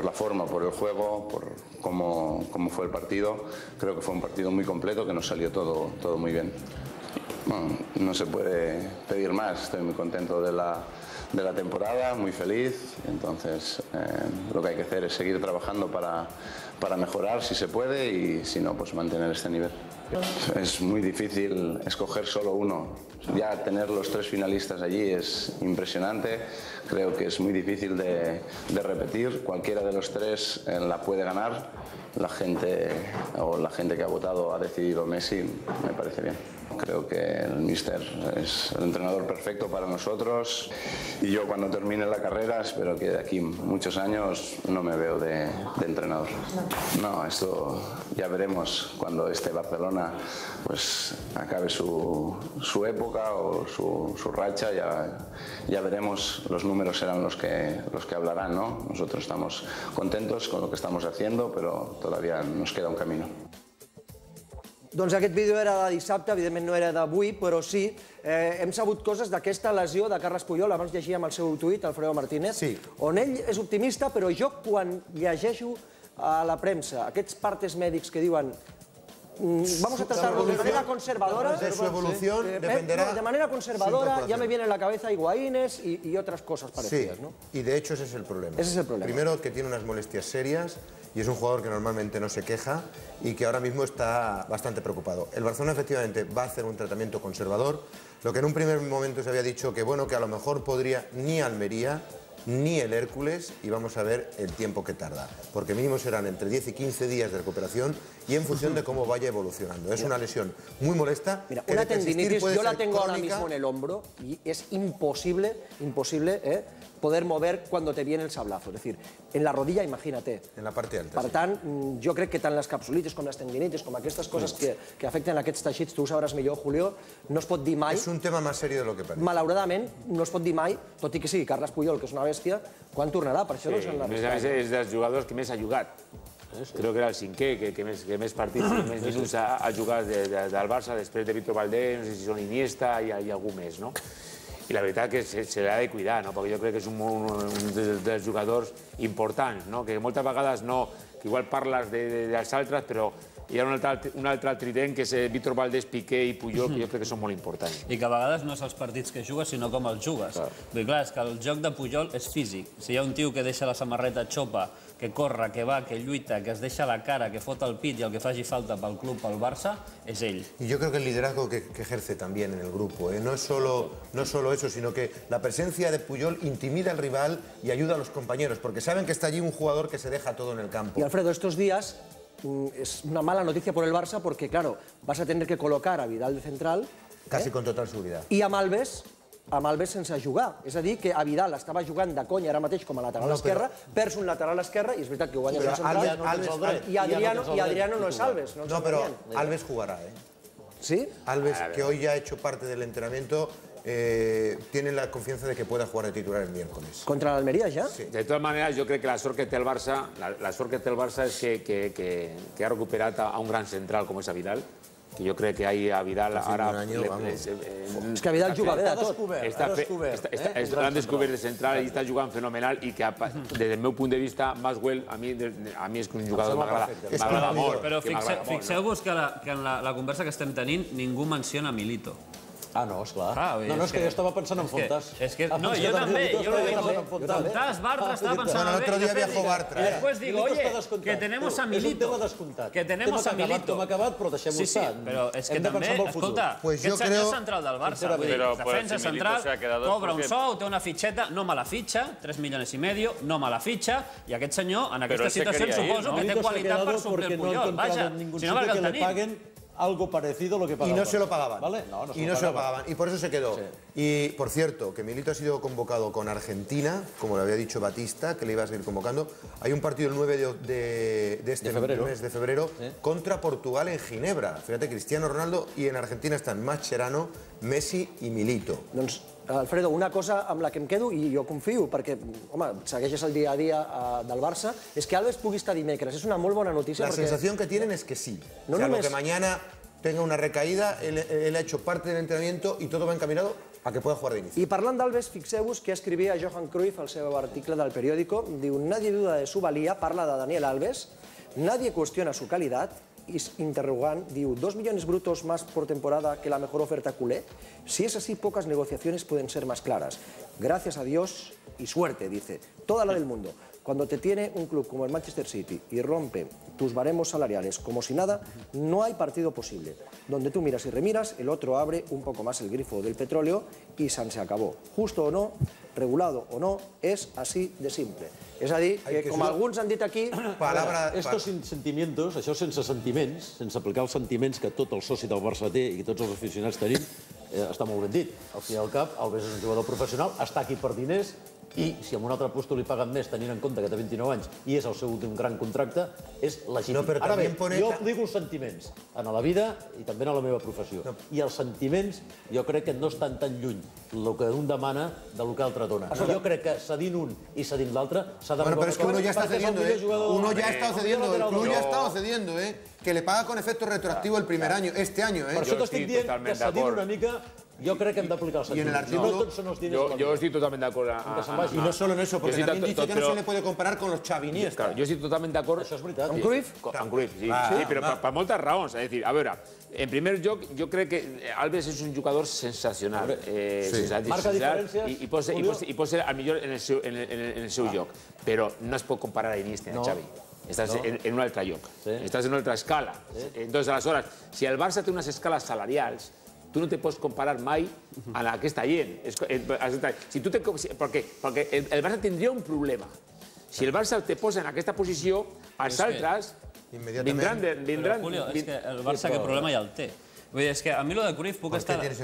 U: la forma, por el juego, por cómo fue el partido. Creo que fue un partido muy completo, que nos salió todo muy bien. Bueno, no se puede pedir más, estoy muy contento de la temporada, muy feliz, entonces lo que hay que hacer es seguir trabajando para mejorar si se puede y si no, pues mantener este nivel. Es muy difícil escoger solo uno, ya tener los 3 finalistas allí es impresionante, creo que es muy difícil de repetir, cualquiera de los 3 la puede ganar, la gente que ha votado ha decidido Messi, me parece bien. Creo que el míster es el entrenador perfecto para nosotros y yo cuando termine la carrera, espero que de aquí muchos años no me veo de entrenador. No, esto ya veremos cuando este Barcelona pues acabe su época o su racha, ya veremos, los números serán los que hablarán, ¿no? Nosotros estamos contentos con lo que estamos haciendo, pero todavía nos queda un camino.
B: Doncs aquest vídeo era de dissabte, evidentment no era d'avui, però sí, hem sabut coses d'aquesta lesió de Carles Puyol, abans llegíem el seu tuit, Alfredo Martínez, on ell és optimista, però jo quan llegeixo a la premsa aquests partes mèdics que diuen vamos a tratarlo de manera conservadora.
C: De su evolución dependerá.
B: De manera conservadora, ya me viene en la cabeza Higuaínes y otras cosas parecidas, ¿no?
C: Y de hecho ese es el problema.
B: Ese es el problema.
C: Primero, que tiene unas molestias serias y es un jugador que normalmente no se queja y que ahora mismo está bastante preocupado. El Barcelona efectivamente va a hacer un tratamiento conservador, lo que en un primer momento se había dicho que bueno, que a lo mejor podría ni Almería ni el Hércules, y vamos a ver el tiempo que tarda, porque mínimo serán entre 10 y 15 días de recuperación y en función de cómo vaya evolucionando. Es una lesión muy molesta.
B: Mira, una tendinitis, yo la tengo ahora mismo en el hombro y es imposible poder mover cuando te viene el sablazo. Es decir, en la rodilla, imagínate.
C: En la parte alta.
B: Per tant, jo crec que tant les capsulitis com les tendinitis, com aquestes coses que afecten aquests teixits, tu ho sabràs millor, Julio, no es pot dir mai...
C: És un tema més serio de lo que parece.
B: Malauradament, no es pot dir mai, tot i que sigui Carles Puyol, que és una bèstia, quan tornarà? Per això no se'n l'ha
E: a més, és dels jugadors que més ha jugat. Crec que era el cinquè, que més partits, més minuts ha jugat del Barça, després de Víctor Valdés, no sé si són Iniesta i algú més, no? I la veritat que se l'ha de cuidar, no? Perquè jo crec que és un dels jugadors importants, no? Que moltes vegades no, que igual parles dels altres, però hi ha un altre trident que és Víctor Valdés, Piqué i Puyol, que jo crec que són molt importants.
H: I que a vegades no és els partits que jugues, sinó com els jugues. Perquè clar, és que el joc de Puyol és físic. Si hi ha un tio que deixa la samarreta xopa, que corre, que va, que lluita, que es deixa la cara, que fot el pit i el que faci falta pel club, pel Barça, és ell.
C: Y yo creo que el liderazgo que ejerce también en el grupo, no es solo eso, sino que la presencia de Puyol intimida al rival y ayuda a los compañeros, porque saben que está allí un jugador que se deja todo en el campo.
B: Y Alfredo, estos días es una mala noticia por el Barça porque, claro, vas a tener que colocar a Vidal de central.
C: Casi con total seguridad.
B: I a Alves sense jugar. És a dir, que a Vidal estava jugant de conya ara mateix com a lateral esquerre, perds un lateral esquerre, i és veritat que ho guanya el central, i Adriano no es Alves.
C: No, pero Alves jugará,
B: ¿Sí?
C: Alves, que hoy ya ha hecho parte del entrenamiento, tiene la confianza de que pueda jugar de titular el miércoles.
B: ¿Contra la Almería ya?
C: Sí.
E: De totes maneres, jo crec que la sort que té el Barça, és que ha recuperat a un gran central com és a Vidal, que jo crec que ahí a Vidal ara...
B: És que Vidal juga bé de tot.
E: L'han descobert de central i està jugant fenomenal i que, des del meu punt de vista, Maswell, a mi és un jugador que m'agrada molt.
H: Però fixeu-vos que en la conversa que estem tenint ningú menciona Milito.
D: Ah, no, esclar. No, és que jo estava pensant en Fontàs.
H: No, jo també. Fontàs, Bartra, estava pensant en
C: L'altre día viajó Bartra.
H: Y después digo, oye, que tenemos a Milito. Que tenemos a Milito.
D: Hem acabat, però deixem-ho estar.
H: Sí, però és que també, escolta, aquest senyor central del Barça, defensa central, cobra un sou, té una fitxeta, no me la fitxa, 3 milions i medio, no me la fitxa, i aquest senyor, en aquesta situació, suposo que té qualitat per suplir el Puyol. Vaja, si no perquè el tenim.
D: Algo parecido a lo que pagaban.
C: Y no se lo pagaban.
D: ¿Vale?
C: Y no se lo pagaban. Y por eso se quedó. Y, por cierto, que Milito ha sido convocado con Argentina, como le había dicho Batista, que le iba a seguir convocando. Hay un partido el 9 de este mes de febrero contra Portugal en Ginebra. Fíjate, Cristiano Ronaldo, y en Argentina están Mascherano, Messi y Milito.
B: Doncs, Alfredo, una cosa amb la que em quedo, i jo confio, perquè, home, segueixes el dia a dia del Barça, és que Alves pugui estar dimecres. És una molt bona notícia.
C: La sensación que tienen es que sí. O sea, lo que mañana tenga una recaída, él ha hecho parte del entrenamiento y todo va encaminado a que pueda jugar de inicio.
B: I parlant d'Alves, fixeu-vos que escrivia Johan Cruyff al seu article del periódico, diu, nadie duda de su valía, parla de Daniel Alves, nadie cuestiona su calidad, interrogant, diu, 2 millones brutos más por temporada que la mejor oferta culé. Si es así, pocas negociaciones pueden ser más claras. Gracias a Dios y suerte, dice, toda la del mundo. Cuando te tiene un club como el Manchester City y rompe tus baremos salariales como si nada, no hay partido posible. Donde tú miras y remiras, el otro abre un poco más el grifo del petróleo y se acabó. Justo o no, regulado o no, es así de simple. És a dir, que com alguns han dit aquí...
D: Estos sentimientos, això sense sentiments, sense aplicar els sentiments que tot el soci del Barça té i que tots els aficionats tenim, està molt ben dit. Al fi i al cap, Alves és un jugador professional, està aquí per diners, i si amb un altre puesto li paguen més, tenint en compte que té 29 anys i és el seu últim gran contracte, és legítim. Ara bé, jo aplico els sentiments en la vida i també en la meva professió. I els sentiments jo crec que no estan tan lluny el que un demana del que l'altre dona. Jo crec que cedint un i cedint l'altre s'ha de...
C: Bueno, pero es que uno ya está cediendo, uno ya ha estado cediendo, el club ya ha estado cediendo, que le paga con efecto retroactivo el primer año, este año.
D: Per això t'estic dient que cedint una mica... Yo creo que hem d'aplicar els sentiments.
E: Yo estoy totalmente de acuerdo.
C: Y no solo en eso, porque también dice que no se le puede comparar con los Xavi Iniesta.
E: Yo estoy totalmente de acuerdo.
D: Això és veritat.
B: Amb Cruyff?
E: Amb Cruyff, sí. Sí, però per moltes raons. És a dir, a veure, en primer lloc, jo crec que Alves és un jugador sensacional.
D: Marca diferències.
E: I pot ser el millor en el seu joc. Però no es pot comparar a Iniesta i a Xavi. Estàs en un altre lloc. Estàs en una altra escala. Entonces, aleshores, si el Barça té unes escales salarials, tú no te puedes comparar mai a aquesta gent. Perquè el Barça tindria un problema. Si el Barça te posa en aquesta posició, els altres vindran...
H: Julio, és que el Barça aquest problema ja el té. Vull dir, és que a mi lo de Cruyff puc estar...
E: ¿Por qué té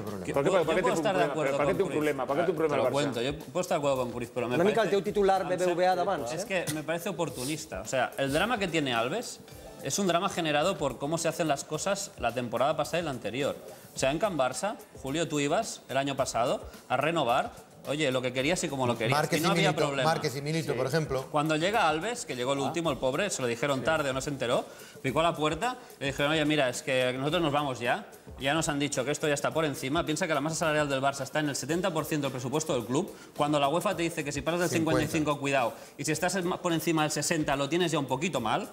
E: un problema? ¿Por qué té un problema el Barça?
H: Yo puedo estar de acuerdo con Cruyff, pero me
B: parece... Una mica el teu titular BBVA d'abans.
H: Es que me parece oportunista. O sea, el drama que tiene Alves es un drama generado por cómo se hacen las cosas la temporada pasada y la anterior. O sea, en Can Barça, Julio, tú ibas el año pasado a renovar, oye, lo que querías y como lo querías, y no había problema.
C: Márquez y Milito, por ejemplo.
H: Cuando llega Alves, que llegó el último, el pobre, se lo dijeron tarde o no se enteró, picó a la puerta, le dijeron, oye, mira, es que nosotros nos vamos ya nos han dicho que esto ya está por encima, piensa que la masa salarial del Barça está en el 70% del presupuesto del club, cuando la UEFA te dice que si pasas del 55, cuidado, y si estás por encima del 60 lo tienes ya un poquito mal,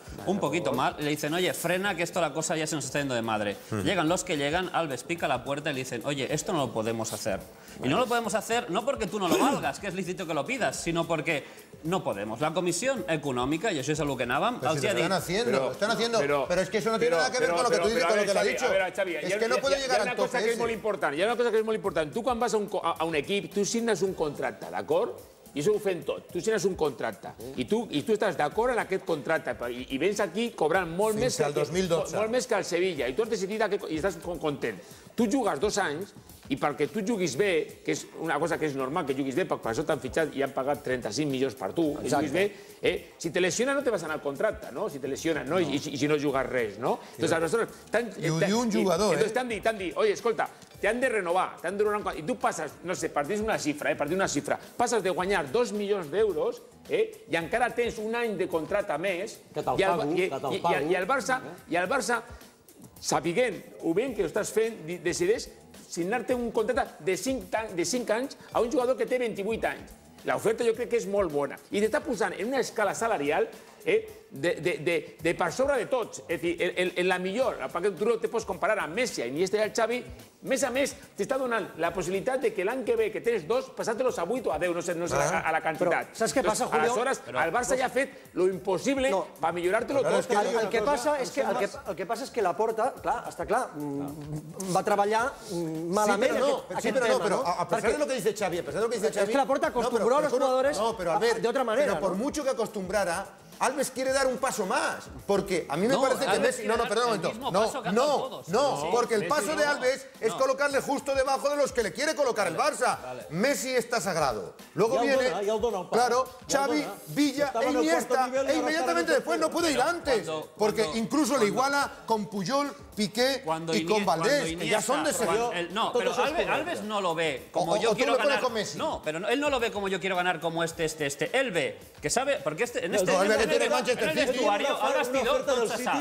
H: y le dicen, oye, frena que esto la cosa ya se nos está yendo de madre. Llegan los que llegan, Alves pica la puerta y le dicen, oye, esto no lo podemos hacer. Y no lo podemos hacer no porque tú no lo valgas, que es lícito que lo pidas, sino porque no podemos. La Comisión Econòmica, i això és el que anàvem, els ha dit...
C: Están haciendo, pero es que eso no tiene nada que ver con lo que tú dices, con lo que le ha dicho. Es que no puede llegar al tope ese.
E: Hi ha una cosa que és molt important. Tu quan vas a un equip, tu signes un contracte, d'acord? I això ho fem tot. Tu signes un contracte. I tu estàs d'acord en aquest contracte. I vens aquí cobrant molt més que el Sevilla. I tu has decidit i estàs content. Tu jugues 2 anys i perquè tu juguis bé, que és una cosa que és normal que juguis bé, perquè per això t'han fitxat i han pagat 35 milions per tu, que juguis bé, si te lesiona no te vas anar al contracte, no? Si te lesiona, no? I si no jugues res, no?
C: I un jugador,
E: Entonces t'han dit, oye, escolta, t'han de renovar, i tu passes, no sé, per dir una xifra, passes de guanyar 2 milions d'euros i encara tens un any de contracte més, i el Barça, sapiguent ho ben que ho estàs fent, decideix signar-te un contracte de 5 anys a un jugador que té 28 anys. L'oferta jo crec que és molt bona. I t'està posant en una escala salarial de per sobre de tots. És a dir, en la millor, perquè tu no te pots comparar amb Messi, Iniesta i el Xavi, més a més, t'està donant la possibilitat de que l'any que ve, que tens dos, passar-te-los a 8 o a 10, no sé a la quantitat.
B: Però, saps què passa, Julio?
E: Aleshores, el Barça ja ha fet lo impossible per millorar-te-lo tot.
B: El que passa és que Laporta, clar, està clar, va treballar malament aquest tema, ¿no?
C: Pero a pesar de lo que dice Xavi,
B: es que Laporta acostumbró a los jugadores de otra manera.
C: Pero por mucho que acostumbrara, Alves quiere dar un paso más, porque a mí me parece que Messi... No, perdón un momento. No, porque el paso de Alves es colocarle justo debajo de los que le quiere colocar el Barça. Messi está sagrado. Luego viene, claro, Xavi, Villa e Iniesta, e inmediatamente después no puede ir antes, porque incluso le iguala con Puyol, Piqué y con Valdés, que ya son de segundo.
H: No, pero Alves no lo ve como yo quiero ganar. No, pero él no lo ve como yo quiero ganar como este. Él ve que sabe, porque en el vestuario, al vestidor, tot se sap.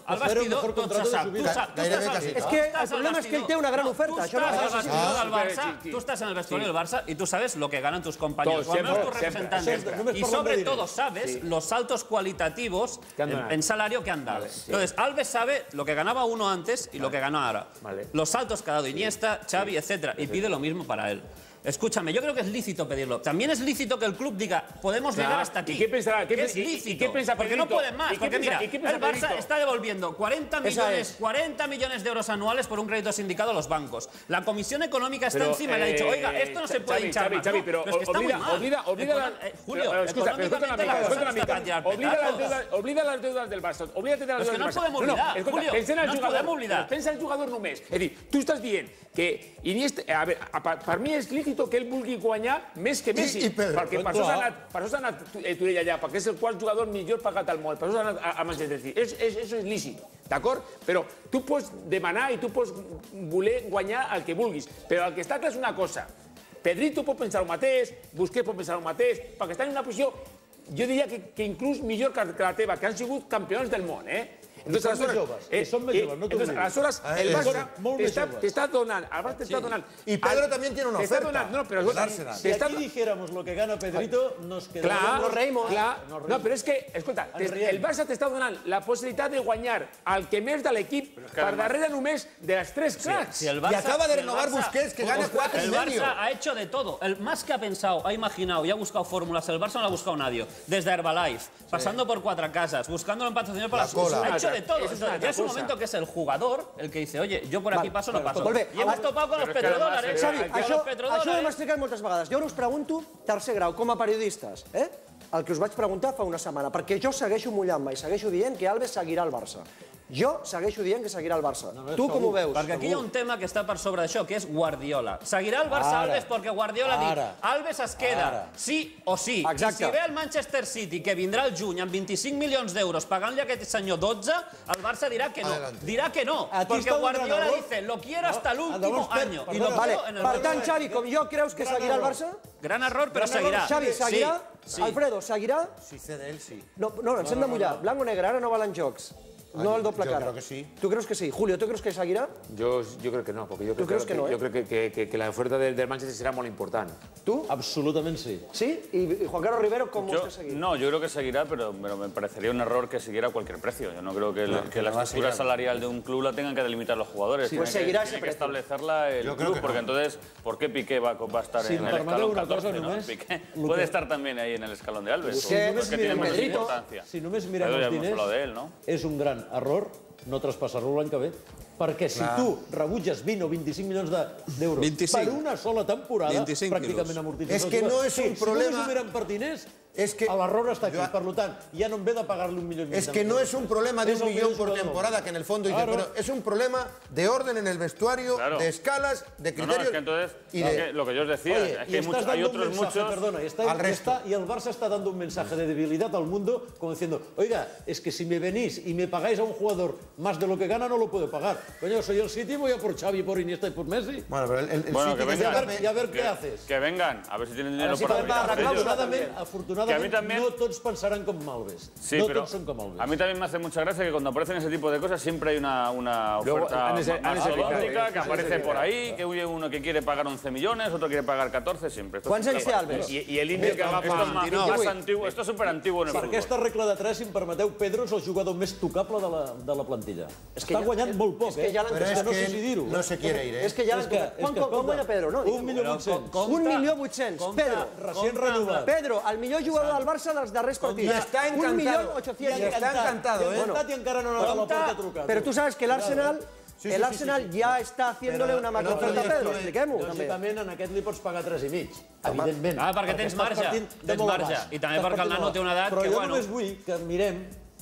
H: Al vestidor, tot se sap.
B: És que el problema és que ell té una gran oferta.
H: Tú estás en el vestuario del Barça y tú sabes lo que ganan tus compañeros, o al menos tus representantes. Y sobre todo sabes los saltos cualitativos en salario que han dado. Entonces, Alves sabe lo que ganaba uno antes y lo que gana ahora. Los saltos que ha dado Iniesta, Xavi, etc. Y pide lo mismo para él. Escúchame, yo creo que es lícito pedirlo. También es lícito que el club diga, podemos llegar hasta aquí.
E: ¿Y qué pensará?
H: Es lícito, porque no pueden más. Porque mira, el Barça está devolviendo 40 millones de euros anuales por un crédito sindicado a los bancos. La Comisión Económica está encima y le ha dicho, oiga, esto no se puede hinchar más.
E: Xavi, pero olvida las deudas del Barça. Olvídate de las deudas del Barça.
H: Es que no ens podem oblidar, Julio. No ens podem oblidar.
E: Pensa en el jugador només. És a dir, tu estàs dient que Iniesta... A veure, per mi és lícit que ell vulgui guanyar més que Messi, perquè per això s'ha anat Turell allà, perquè és el quart jugador millor pagat al món, per això s'ha anat a Manchester City. Això és lícit, d'acord? Però tu pots demanar i tu pots voler guanyar el que vulguis, però el que està clar és una cosa, Pedrito pot pensar el mateix, Busquets pot pensar el mateix, perquè estan en una posició, jo diria que inclús millor que la teva, que han sigut campions del món,
D: Entonces, son más joves, no te olvides.
E: Aleshores, el Barça t'està donant,
C: Y Pedro también tiene una oferta.
D: Si aquí dijéramos lo que gana Pedrito, nos quedaríamos...
E: Nos reímos. No, però és que, escolta, el Barça t'està donant la possibilitat de guanyar al que més de l'equip per darrere només de les tres cracs.
C: Y acaba de renovar Busquets, que gana 4,5.
H: El Barça ha hecho de todo. Más que ha pensado, ha imaginado y ha buscado fórmulas, el Barça no lo ha buscado nadie. Desde Herbalife, pasando por Cuatro Casas, buscando el patrocinador para la cola. Ha hecho de todo. Ya es un momento que es el jugador el que dice, oye, yo por aquí paso, no paso. Y hemos topado con los petrodólares.
B: Xavi, això ho hem explicat moltes vegades. Jo us pregunto, tercer grau, com a periodistes, el que us vaig preguntar fa una setmana, perquè jo segueixo mullant-me i segueixo dient que Alves seguirà al Barça. Jo segueixo dient que seguirà al Barça. Tu com ho veus?
H: Perquè aquí hi ha un tema que està per sobre d'això, que és Guardiola. Seguirà el Barça Alves perquè Guardiola ha dit Alves es queda, sí o sí. I si ve el Manchester City, que vindrà el juny amb 25 milions d'euros pagant-li a aquest senyor 12, el Barça dirà que no. Dirà que no, perquè Guardiola dice, lo quiero hasta el último año.
B: Per tant, Xavi, com jo, creus que seguirà el Barça?
H: Gran error, però seguirà.
B: Xavi, seguirà? Alfredo, seguirà?
C: Si cede él, sí.
B: No, ens hem de mullar. Blanc o negre, ara no valen jocs. No el doble cara.
C: Yo creo que sí.
B: ¿Tú crees que sí? Julio, ¿tú crees que seguirá?
E: Yo creo que no, porque yo creo que la oferta del Manchester será muy importante.
B: ¿Tú?
D: Absolutamente sí.
B: ¿Sí? ¿Y Juan Carlos Rivero cómo usted seguirá?
A: No, yo creo que seguirá, pero me parecería un error que siguiera a cualquier precio. Yo no creo que la estructura salarial de un club la tengan que delimitar los jugadores.
B: Pues seguirá ese
A: precio. Tiene que establecerla el club, porque entonces, ¿por qué Piqué va a estar en el escalón 14? Piqué puede estar también ahí en el escalón de Alves, porque tiene más importancia.
D: Si només mirem els diners, és un gran error no traspassar-lo l'any que ve. Perquè si tu rebutges 20 o 25 milions d'euros per una sola temporada, pràcticament amortitzes.
C: És que no és un problema...
D: Si només ho miren per diners, l'error està aquí. Per tant, ja no em ve de pagar-li 1 milió.
C: Es que no es un problema de 1 millón por temporada, que en el fondo dice, pero es un problema de orden en el vestuario, de escalas, de criterios...
A: No, es que entonces, lo que yo os decía, es que hay otros muchos...
D: Perdona, y el Barça está dando un mensaje de debilidad al mundo, como diciendo, oiga, es que si me venís y me pagáis a un jugador más de lo que gana, no lo puedo pagar. Coño, soy el City, voy a por Xavi, por Iniesta y por Messi.
C: Bueno, pero el City...
D: Y a ver qué haces.
A: Que vengan, a ver si tienen dinero para...
D: Afortunadamente, malauradament no tots pensaran com Alves. No tots són com Alves.
A: A mí también me hace mucha gracia que cuando aparecen ese tipo de cosas siempre hay una oferta mastodóntica que aparece por ahí, que huye uno que quiere pagar 11 millones, otro quiere pagar 14, siempre.
B: ¿Cuántos años té Alves?
E: I l'Índia que agafa...
A: Esto es súper antiguo en el
D: fútbol. Per aquesta regla de 3, si em permeteu, Pedro és el jugador més tocable de la plantilla. Està guanyant molt poc,
C: Però és que ell no se quiere ir,
B: És que ja l'han tocat. Com guanya Pedro, no?
D: 1.800.000.
B: 1.800.000. Pedro.
D: Recient renovat.
B: Pedro, el millor jugador del Barça dels darrers partits.
C: Està encantado.
B: 1.800.000.
C: Està encantado,
D: I encara no ha anat a la porta a trucar.
B: Pero tú sabes que el Arsenal ya está haciéndole una maquinota a Pedro. Expliquem-ho.
D: Lògicament, en aquest li pots pagar 3,5, evidentment.
H: Perquè tens marge. I també perquè el nano té una edat que,
D: Però jo només vull que mirem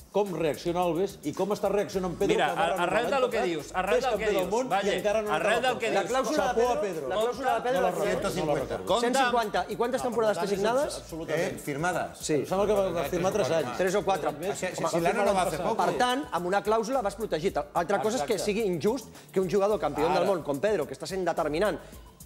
D: com reacciona Alves i com està reaccionant Pedro.
H: Mira, arrel del que dius, arrel del que dius, arrel del que dius.
B: La clàusula de Pedro, 150. I quantes temporades té signades?
C: Firmades.
B: Sí.
D: Em sembla que va firmar 3 anys.
B: 3 o 4.
C: Si l'Ano no va fer poc.
B: Per tant, amb una clàusula vas protegit. Altra cosa és que sigui injust que un jugador campió del món com Pedro, que està sent determinant,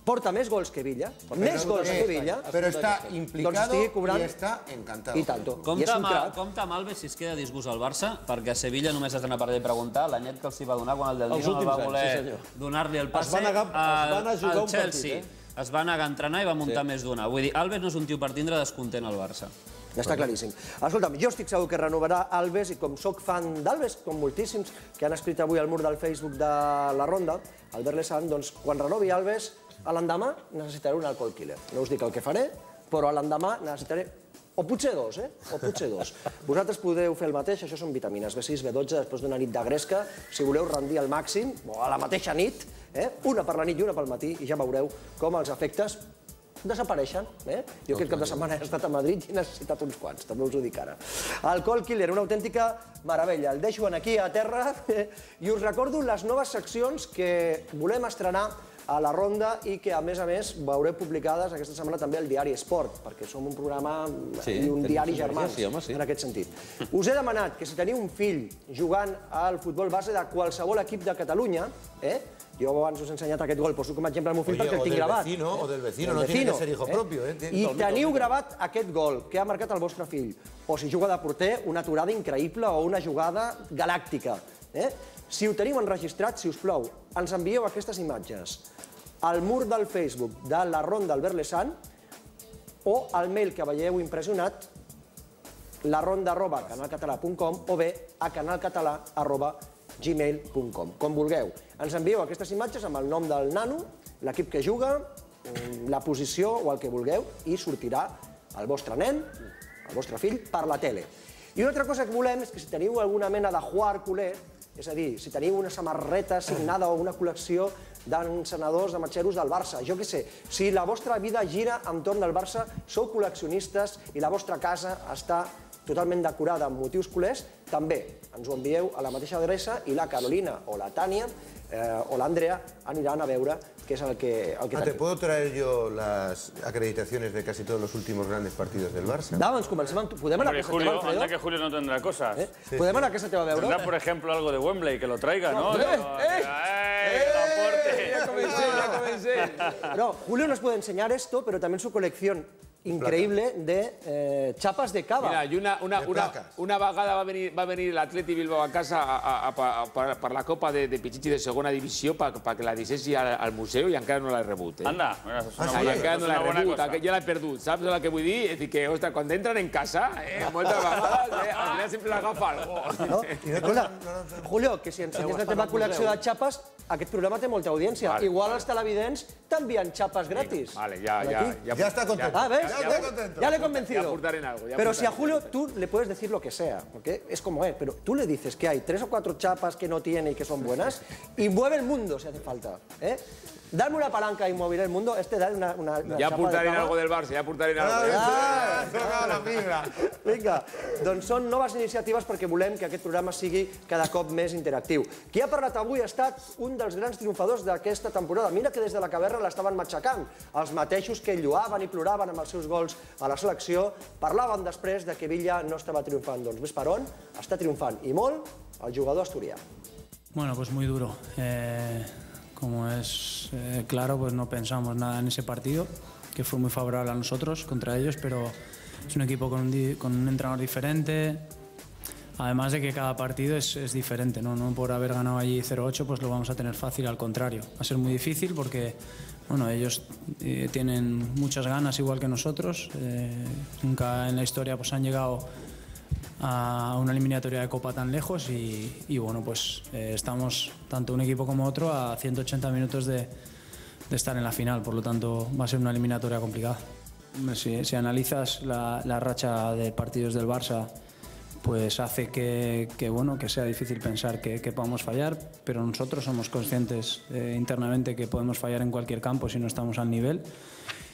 B: porta més gols que Villa,
C: però està implicado i està encantado.
B: I tanto.
H: Compte amb Alves si es queda disgust al Barça, perquè a Sevilla només has d'anar per allà i preguntar l'anyet que els hi va donar quan el del Dino no va voler donar-li el passe al Chelsea. Es va negar a entrenar i va muntar més d'una. Vull dir, Alves no és un tio per tindre descontent al Barça.
B: Ja està claríssim. Escolta'm, jo estic segur que renovarà Alves i com soc fan d'Alves, com moltíssims que han escrit avui al mur del Facebook de la Ronda, Albert Lezán, doncs quan renovi Alves, a l'endemà necessitaré un alcohol killer. No us dic el que faré, però a l'endemà necessitaré... O potser dos, O potser dos. Vosaltres podeu fer el mateix, això són vitamines B6, B12, després d'una nit de gresca, si voleu rendir al màxim, o a la mateixa nit, una per la nit i una pel matí, i ja veureu com els efectes desapareixen. Jo aquest cap de setmana he estat a Madrid i he necessitat uns quants, també us ho dic ara. Alcohol Killer, una autèntica meravella. El deixo aquí a terra i us recordo les noves seccions que volem estrenar a la Ronda i que, a més, veureu publicades aquesta setmana també al diari Esport, perquè som un programa i un diari germans, en aquest sentit. Us he demanat que si teniu un fill jugant al futbol base de qualsevol equip de Catalunya, jo abans us he ensenyat aquest gol, poso com a exemple el meu fill perquè el tinc gravat.
C: O del vecino, no tiene que ser hijo propio.
B: I teniu gravat aquest gol que ha marcat el vostre fill, o si juga de porter, una aturada increïble o una jugada galàctica. Si ho teniu enregistrat, si us plau, ens envieu aquestes imatges al mur del Facebook de la Ronda Albert Lezán o al mail que veieu impressionat laronda@canalcatalà.com o bé a canalcatalà@gmail.com. Com vulgueu. Ens envieu aquestes imatges amb el nom del nano, l'equip que juga, la posició o el que vulgueu i sortirà el vostre nen, el vostre fill, per la tele. I una altra cosa que volem és que si teniu alguna mena de juar culer, és a dir, si teniu una samarreta signada o una col·lecció d'encenedors, de matxeros del Barça, jo què sé, si la vostra vida gira entorn del Barça, sou col·leccionistes i la vostra casa està totalment decorada amb motius culers, també ens ho envieu a la mateixa adreça i la Carolina o la Tània o l'Andrea aniran a veure què és el que tenim.
C: ¿Te puedo traer yo las acreditaciones de casi todos los últimos grandes partidos del Barça?
B: Doncs comencem amb tu. Podem anar a casa teva, Alfredo?
A: Anda que Julio no tendrà cosas.
B: Podem anar a casa teva a veure?
A: Tendrá, por ejemplo, algo de Wembley, que lo traiga, ¿no?
E: Ya comencé.
B: No, Julio nos puede enseñar esto, pero también su colección increíble de chapas de cava.
E: Mira, y una vagada va a venir l'Atleti Bilbao a casa per la Copa de Pichichi de segona divisió perquè la deixessi al museu i encara no l'he rebut.
A: Anda,
E: encara no l'he rebut, ja l'he perdut. Saps el que vull dir? És dir que, ostres, quan entren en casa, moltes vegades, al final sempre l'agafa algú.
B: Julio, que si ensenyes la teva col·lecció de xapes, aquest programa té molta audiència. Igual els televidents t'envien xapes gratis.
E: Vale, ja
C: està content.
B: Ah, ¿ves? Ya le he convencido.
E: Ya apuntaré algo.
B: Pero si a Julio tú le puedes decir lo que sea, porque es como es, pero tú le dices que hay 3 o 4 chapas que no tiene y que son buenas y mueve el mundo si hace falta. Dame una palanca y moveré el mundo. Dale una
E: ja apuntaré algo del Barça, ja apuntaré algo.
B: Vinga, doncs són noves iniciatives perquè volem que aquest programa sigui cada cop més interactiu. Qui ha parlat avui ha estat un dels grans triomfadors d'aquesta temporada. Mira que des de la caverna l'estaven matxacant. Els mateixos que lluaven i ploraven amb els seus gols a la selecció parlaven després de que Villa no estava triomfant. Doncs ves per on, està triomfant i molt el jugador asturià.
F: Bueno, pues muy duro. Como es claro, pues no pensamos nada en ese partido, que fue muy favorable a nosotros contra ellos, pero es un equipo con un entrenador diferente. Además de que cada partido es diferente, ¿no? No por haber ganado allí 0-8 pues lo vamos a tener fácil, al contrario. Va a ser muy difícil porque bueno, ellos tienen muchas ganas igual que nosotros. Nunca en la historia pues han llegado a una eliminatoria de Copa tan lejos y bueno, pues estamos tanto un equipo como otro a 180 minutos de estar en la final, por lo tanto va a ser una eliminatoria complicada. Si analizas la racha de partidos del Barça, pues hace que sea difícil pensar que podamos fallar, pero nosotros somos conscientes internamente que podemos fallar en cualquier campo si no estamos al nivel.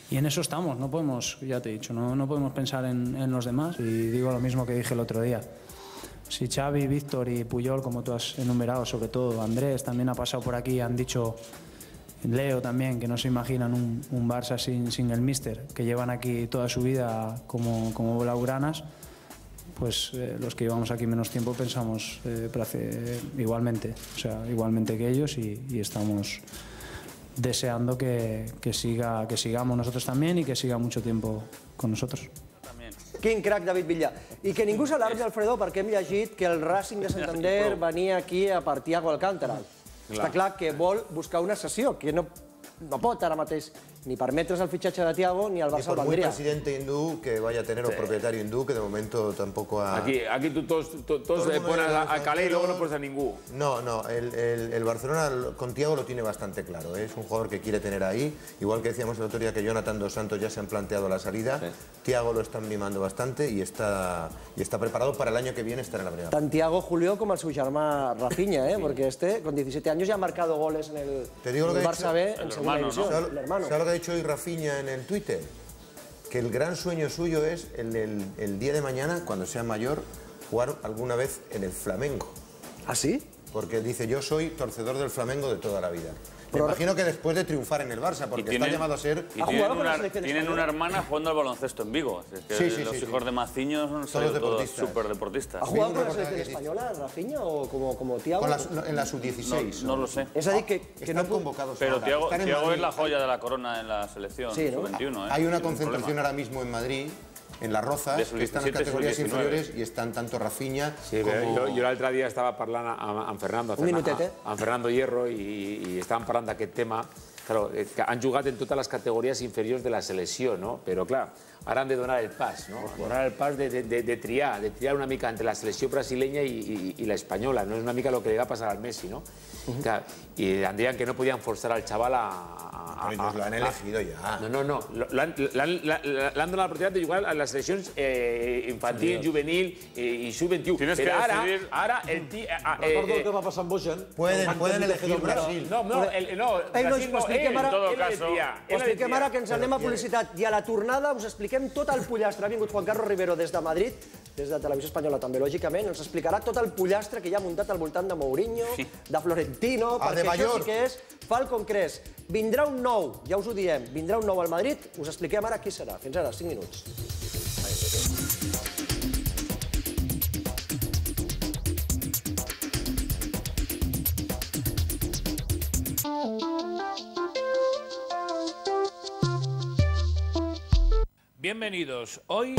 F: Y en eso estamos, no podemos, ya te he dicho, no podemos pensar en los demás. Y digo lo mismo que dije el otro día. Si Xavi, Víctor y Puyol, como tú has enumerado, sobre todo Andrés también ha pasado por aquí, han dicho, Leo también, que no se imaginan un Barça sin el míster, que llevan aquí toda su vida como blaugranas, pues los que llevamos aquí menos tiempo pensamos igualmente, o sea, igualmente que ellos y estamos deseando que sigamos nosotros también y que siga mucho tiempo con nosotros.
B: Quin crac, David Villa. I que ningú s'alarmi, Alfredo, perquè hem llegit que el Racing de Santander venia aquí a per Thiago Alcántara. Està clar que vol buscar una cessió, que no pot ara mateix ni permetre's el fitxatge de Thiago ni el Barça el
C: vendría. Por muy
B: presidente
C: hindú que vaya a tener o propietario hindú, que de momento tampoco ha...
E: Aquí todos le ponen a Calé y luego no pones a ningún.
C: No, el Barcelona con Thiago lo tiene bastante claro. Es un jugador que quiere tener ahí. Igual que decíamos el otro día que Jonathan Dos Santos ya se han planteado la salida. Sí. Thiago lo están mimando bastante y está preparado para el año que viene estar en la primera.
B: Tant Thiago Julio como el su germà Rafinha, porque con 17 años ya ha marcado goles en el Barça B en segunda división.
C: ¿Sabes lo que ha dicho hoy Rafinha en el Twitter? Que el gran sueño suyo es el día de mañana, cuando sea mayor, jugar alguna vez en el Flamengo.
B: ¿Ah, sí?
C: Porque dice, yo soy torcedor del Flamengo de toda la vida. Me imagino que después de triunfar en el Barça, porque está llamado a ser...
A: Tienen una hermana jugando al baloncesto en Vigo. Los hijos de Maciño son todos súper deportistas.
B: ¿Ha jugado con la selección española, Rafinha, o como Thiago?
C: En la sub-16.
A: No lo sé.
B: Es decir, que
C: están convocados.
A: Pero Thiago es la joya de la corona en la selección sub-21.
C: Hay una concentración ahora mismo en Madrid, en Las Rozas, que están en las categorías inferiores y están tanto Rafinha como...
E: Jo l'altre dia estava parlant amb Fernando, amb Fernando Hierro, i estàvem parlant d'aquest tema. Claro, que han jugat en totes les categories inferiors de la selecció, no? Però, clar, ara han de donar el pas, no? Donar el pas de triar una mica entre la selecció brasilenya i l'espanyola, no? És una mica el que li va passar al Messi, no? Y dirían que no podían forzar al chaval
C: Nos lo han elegido ya.
E: No. Le han donado la oportunidad de jugar a las selecciones infantil, juvenil y sub-21.
A: Tienes que decidir...
E: Ara el tío...
D: Recordo el que va passar amb Bojan.
C: Pueden elegir Brasil.
E: No, Brasil no,
B: en
E: todo caso.
B: Ho expliquem ara, que ens anem a publicitat. I a la tornada us expliquem tot el pollastre. Ha vingut Juan Carlos Rivero des de Madrid, des de Televisió Espanyola també, lògicament. Ens explicarà tot el pollastre que hi ha muntat al voltant de Mourinho, de Florentino, perquè això sí que és Falcon Crest. Vindrà un nou, ja us ho diem, vindrà un nou al Madrid. Us expliquem ara qui serà. Fins ara, 5 minuts.
G: Bienvenidos. Hoy...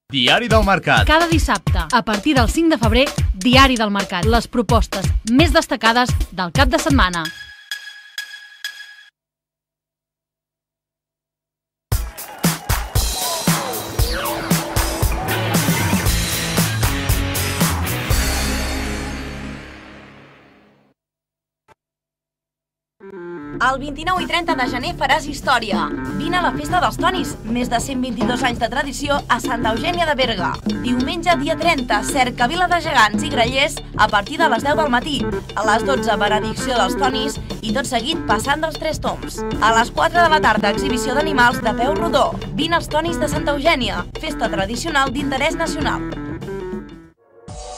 V: Diari del Mercat.
W: Cada dissabte, a partir del 5 de febrer, Diari del Mercat. Les propostes més destacades del cap de setmana.
X: El 29 i 30 de gener faràs història. Vine a la Festa dels Tonis, més de 122 anys de tradició a Santa Eugènia de Berga. Diumenge, dia 30, cercavila de gegants i grallers a partir de les 10 del matí. A les 12, benedicció dels Tonis i tot seguit passant dels 3 tombs. A les 4 de la tarda, exhibició d'animals de peu rodó. Vine als Tonis de Santa Eugènia, festa tradicional d'interès nacional.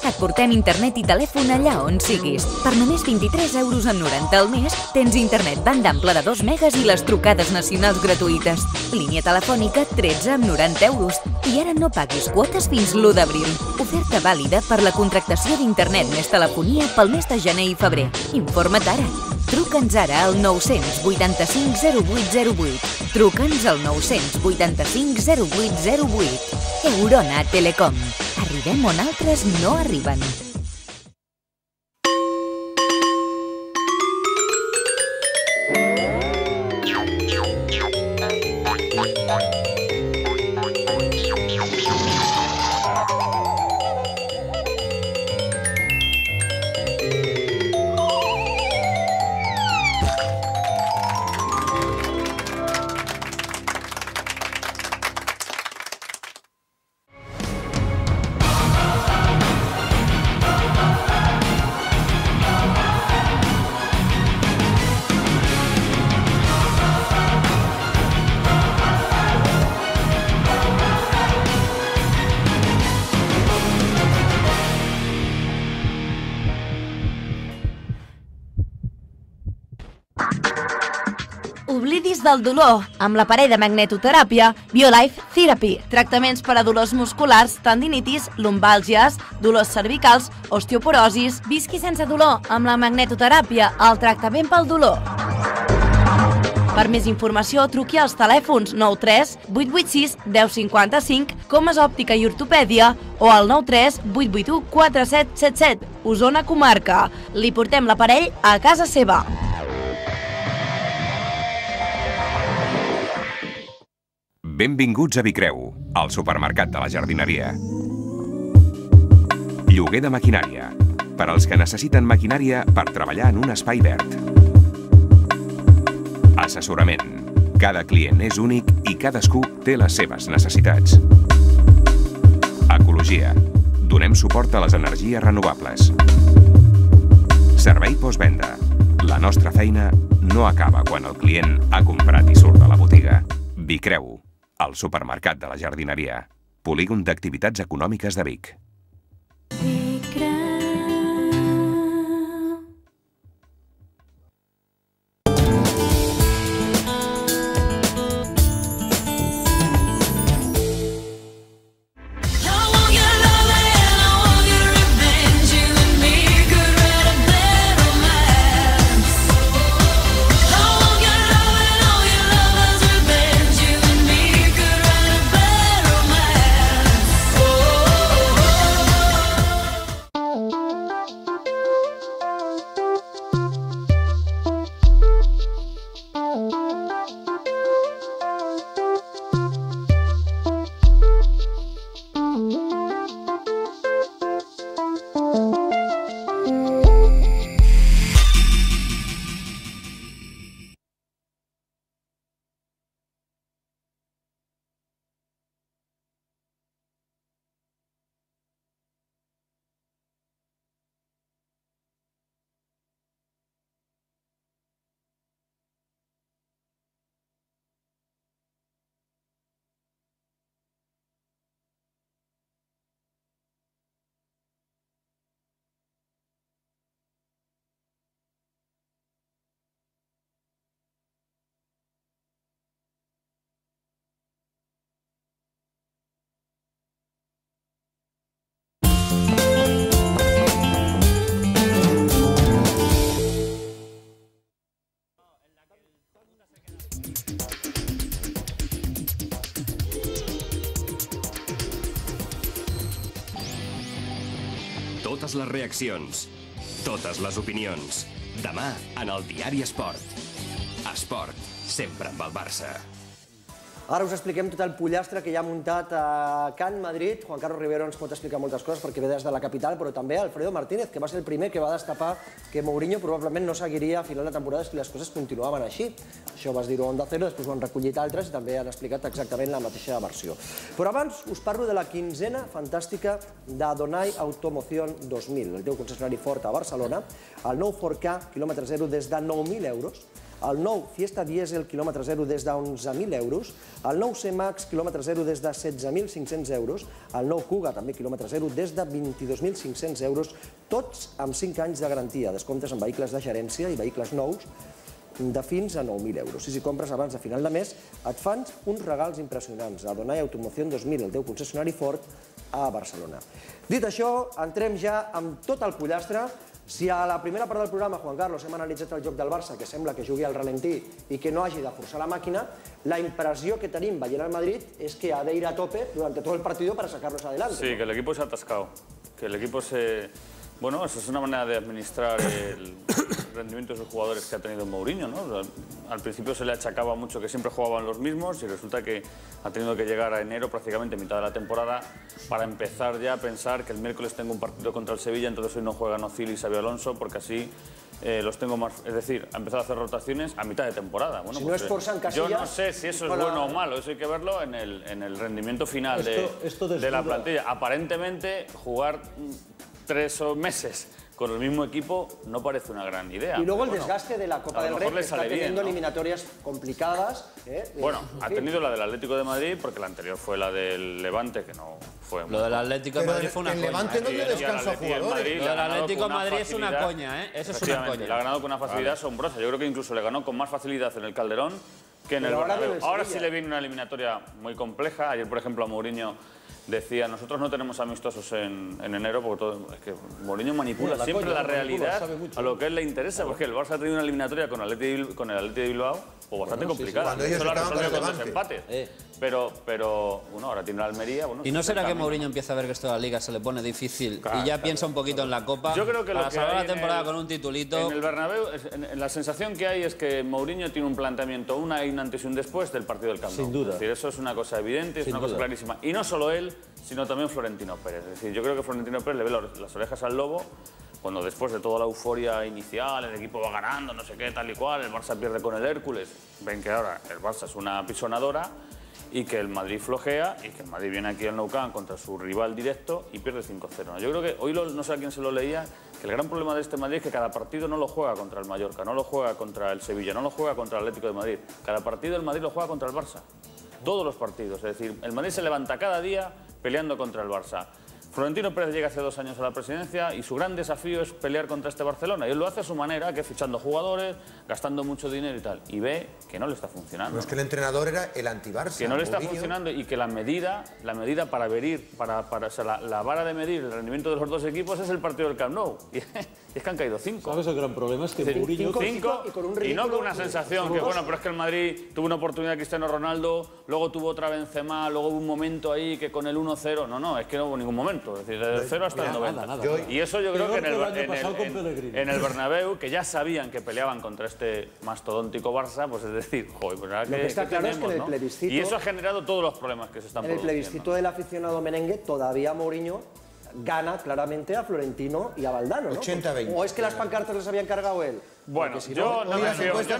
Y: Et portem internet i telèfon allà on siguis. Per només 23,90 € al mes tens internet banda ampla de 2 megas i les trucades nacionals gratuïtes. Línia telefònica 13,90 €. I ara no paguis quotes fins l'1 d'abril. Oferta vàlida per la contractació d'internet més telefonia pel mes de gener i febrer. Informa't ara. Truca'ns ara al 985 0808. Truca'ns al 985 0808. Eurona Telecom. Arribem on altres no arriben.
X: Oblidis del dolor amb l'aparell de magnetoteràpia BioLife Therapy. Tractaments per a dolors musculars, tendinitis, lumbàlgies, dolors cervicals, osteoporosis. Visqui sense dolor amb la magnetoteràpia, el tractament pel dolor. Per més informació, truqui als telèfons 93 886 1055, Comas Òptica i Ortopèdia, o al 93 881 4777, Osona Comarca. Li portem l'aparell a casa seva.
I: Benvinguts a Vicreu, el supermercat de la jardineria. Lloguer de maquinària, per als que necessiten maquinària per treballar en un espai verd. Assessorament. Cada client és únic i cadascú té les seves necessitats. Ecologia. Donem suport a les energies renovables. Servei postvenda. La nostra feina no acaba quan el client ha comprat i surt de la botiga. Vicreu, el supermercat de la jardineria. Polígon d'activitats econòmiques de Vic.
J: Totes les reaccions, totes les opinions. Demà en el Diari Esport. Esport, sempre amb el Barça.
B: Ara us expliquem tot el pollastre que hi ha muntat a Can Madrid. Juan Carlos Rivero ens pot explicar moltes coses perquè ve des de la capital, però també Alfredo Martínez, que va ser el primer que va destapar que Mourinho probablement no seguiria a final de temporada si les coses continuaven així. Això vas dir-ho a Onda Cero, després ho han recollit altres i també han explicat exactament la mateixa versió. Però abans us parlo de la quinzena fantàstica d'Adonai Automoción 2000, el teu concessionari Ford a Barcelona, el nou Ford Ka, quilòmetre zero des de 9.000 euros, el nou Fiesta Diesel, quilòmetre zero des de 11.000 euros, el nou C-Max, quilòmetre zero des de 16.500 euros, el nou Kuga, també quilòmetre zero, des de 22.500 euros, tots amb 5 anys de garantia, descomptes en vehicles de gerència i vehicles nous de fins a 9.000 euros. I si compres abans de final de mes, et fan uns regals impressionants. Adonai Automoción 2000, el teu concessionari Ford a Barcelona. Dit això, entrem ja amb tot el pollastre. Si a la primera part del programa, Juan Carlos, hem analitzat el joc del Barça, que sembla que jugui al ralentí i que no hagi de forçar la màquina, la impressió que tenim veient el Madrid es que ha de ir a tope durante todo el partido para sacarnos adelante.
A: Sí, que el equipo se ha atascado, que el equipo se... Bueno, esa es una manera de administrar el rendimiento de sus jugadores que ha tenido Mourinho, ¿no? Al principio se le achacaba mucho que siempre jugaban los mismos y resulta que ha tenido que llegar a enero, prácticamente mitad de la temporada, para empezar ya a pensar que el miércoles tengo un partido contra el Sevilla, entonces hoy no juegan Ozil y Xabi Alonso porque así los tengo más... Es decir, ha empezado a hacer rotaciones a mitad de temporada. Bueno,
B: si no es por San Casillas...
A: Yo no sé si eso es bueno o malo, eso hay que verlo en el rendimiento final de la plantilla. Aparentemente, jugar 3 meses con el mismo equipo no parece una gran idea.
B: Y luego el desgaste de la Copa del Rey, que está teniendo eliminatorias complicadas.
A: Bueno, ha tenido la del Atlético de Madrid, porque la anterior fue la del Levante, que no fue...
H: Lo del Atlético de Madrid fue una coña.
C: El Levante no dio descanso a jugadores.
H: Lo del Atlético de Madrid es una coña, ¿eh? Eso es una coña.
A: Le ha ganado con una facilidad asombrosa. Yo creo que incluso le ganó con más facilidad en el Calderón que en el Bernabéu. Ahora sí le viene una eliminatoria muy compleja. Ayer, por ejemplo, a Mourinho decía, nosotros no tenemos amistosos en enero porque es que Mourinho manipula siempre la realidad a lo que a él le interesa, porque el Barça ha tenido una eliminatoria con el Atleti de Bilbao bastante complicada.
C: Cuando ellos estaban con el
A: dos empates. Pero bueno, ahora tiene la Almería. Bueno,
H: ¿y no será que Mourinho empieza a ver que esto de la Liga se le pone difícil y ya piensa un poquito en la Copa?
A: Yo creo que
H: para salvar la temporada con un titulito.
A: En el Bernabéu, la sensación que hay es que Mourinho tiene un planteamiento, un antes y un después del partido del Camp Nou.
D: Sin duda.
A: Es decir, eso es una cosa evidente, es una cosa clarísima. Y no solo él, sino también Florentino Pérez. Es decir, yo creo que Florentino Pérez le ve las orejas al lobo cuando después de toda la euforia inicial, el equipo va ganando, no sé qué, tal y cual, el Barça pierde con el Hércules. Ven que ahora el Barça es una pisonadora y que el Madrid flojea y que el Madrid viene aquí al Nou Camp contra su rival directo y pierde 5-0. Yo creo que hoy no sé a quién se lo leía, que el gran problema de este Madrid es que cada partido no lo juega contra el Mallorca, no lo juega contra el Sevilla, no lo juega contra el Atlético de Madrid. Cada partido el Madrid lo juega contra el Barça. Todos los partidos. Es decir, el Madrid se levanta cada día peleando contra el Barça. Florentino Pérez llega hace 2 años a la presidencia y su gran desafío es pelear contra este Barcelona. Y él lo hace a su manera, que es fichando jugadores, gastando mucho dinero y tal. Y ve que no le está funcionando.
C: Pero es que el entrenador era el anti-Barça.
A: Que no le está funcionando y que la medida para medir, o sea, la vara de medir el rendimiento de los dos equipos es el partido del Camp Nou. Y es que han caído 5.
D: ¿Sabes el gran problema? Es que Mourinho...
A: 5 y no con una sensación que, bueno, pero es que el Madrid tuvo una oportunidad Cristiano Ronaldo, luego tuvo otra Benzema, luego hubo un momento ahí que con el 1-0... No, es que no hubo ningún momento. Es decir, desde el 0 hasta el 90. Y eso yo creo que en el Bernabéu, que ya sabían que peleaban contra este mastodóntico Barça, pues es decir, joder, pues ahora
B: que está claro es que en el plebiscito...
A: Y eso ha generado todos los problemas que se están produciendo.
B: En el plebiscito del aficionado merengue, todavía Mourinho gana claramente a Florentino y a Valdano, ¿no?
C: 80-20.
B: ¿O es que las pancartas les había encargado él?
A: Bueno, yo no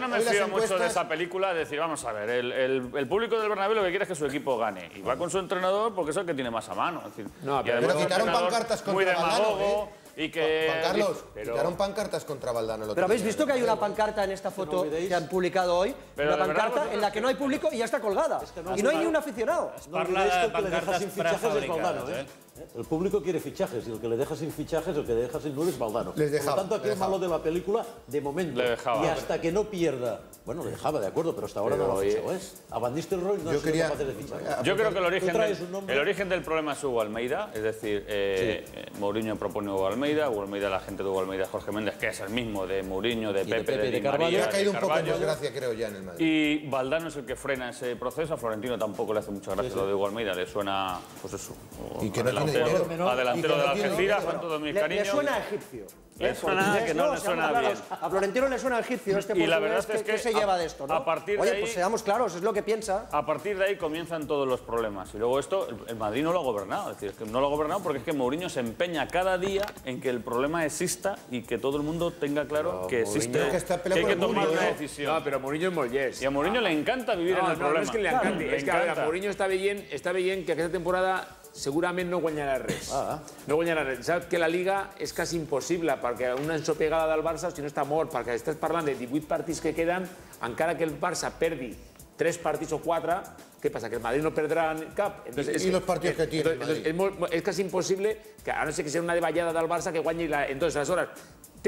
A: me fío mucho de esa película de decir, vamos a ver, el público del Bernabéu lo que quiere es que su equipo gane. Y va con su entrenador porque es el que tiene más a mano. Es decir,
C: pero quitaron pancartas contra Valdano,
A: y que...
C: Juan Carlos, quitaron pancartas contra Valdano.
B: Pero habéis visto que hay una pancarta en esta foto que han publicado hoy, una pancarta en la que no hay público y ya está colgada. Y no hay ni un aficionado.
D: Parla de pancartas prefabricadas, ¿eh? El público quiere fichajes y el que le deja sin fichajes, el que le deja sin 9 es Valdano.
C: Les dejaba,
D: por lo tanto, aquí es malo de la película de momento.
A: Le dejaba,
D: y hasta que no pierda... Bueno, le dejaba, de acuerdo, pero hasta ahora no lo ha fichado, ¿eh? A Van Nistelrooy no ha sido capaz de fichar.
A: Yo creo que el origen del problema es Hugo Almeida, es decir, Mourinho propone Hugo Almeida la gente de Hugo Almeida, Jorge Méndez, que es el mismo de Mourinho, de Pepe, de Di María,
C: ha caído un poco en desgracia, creo, ya en el Madrid.
A: Y Valdano es el que frena ese proceso. A Florentino tampoco le hace mucha gracia lo de Hugo Almeida, le suena, pues eso,
C: y que no
A: delantero de Algeciras, con todo mi cariño.
B: Le suena a egipcio.
A: Le suena que no le suena bien.
B: A Florentino le suena a egipcio este portugués.
A: Y la verdad es que
B: se lleva de esto, ¿no?
A: A partir de ahí,
B: oye, pues seamos claros, es lo que piensa.
A: A partir de ahí comienzan todos los problemas. Y luego esto, el Madrid no lo ha gobernado. Es decir, es que no lo ha gobernado porque es que Mourinho se empeña cada día en que el problema exista y que todo el mundo tenga claro que existe, que hay que tomar una decisión.
E: No, pero Mourinho es Mollés.
A: Y a Mourinho le encanta vivir en el problema.
E: No es que le encante, es que a Mourinho está bien que aquesta temporada segurament no guanyarà res. No guanyarà res. Saps que la Liga és quasi impossible perquè una ensopegada del Barça, si no està mort, perquè estàs parlant de 18 partits que queden, encara que el Barça perdi 3 partits o 4, ¿qué pasa? ¿Que el Madrid no perdrá cap?
C: Entonces, ¿y los partidos que tiene?
E: Es casi imposible, que a no ser que sea una davallada del Barça, que guanyi la... Entonces, aleshores,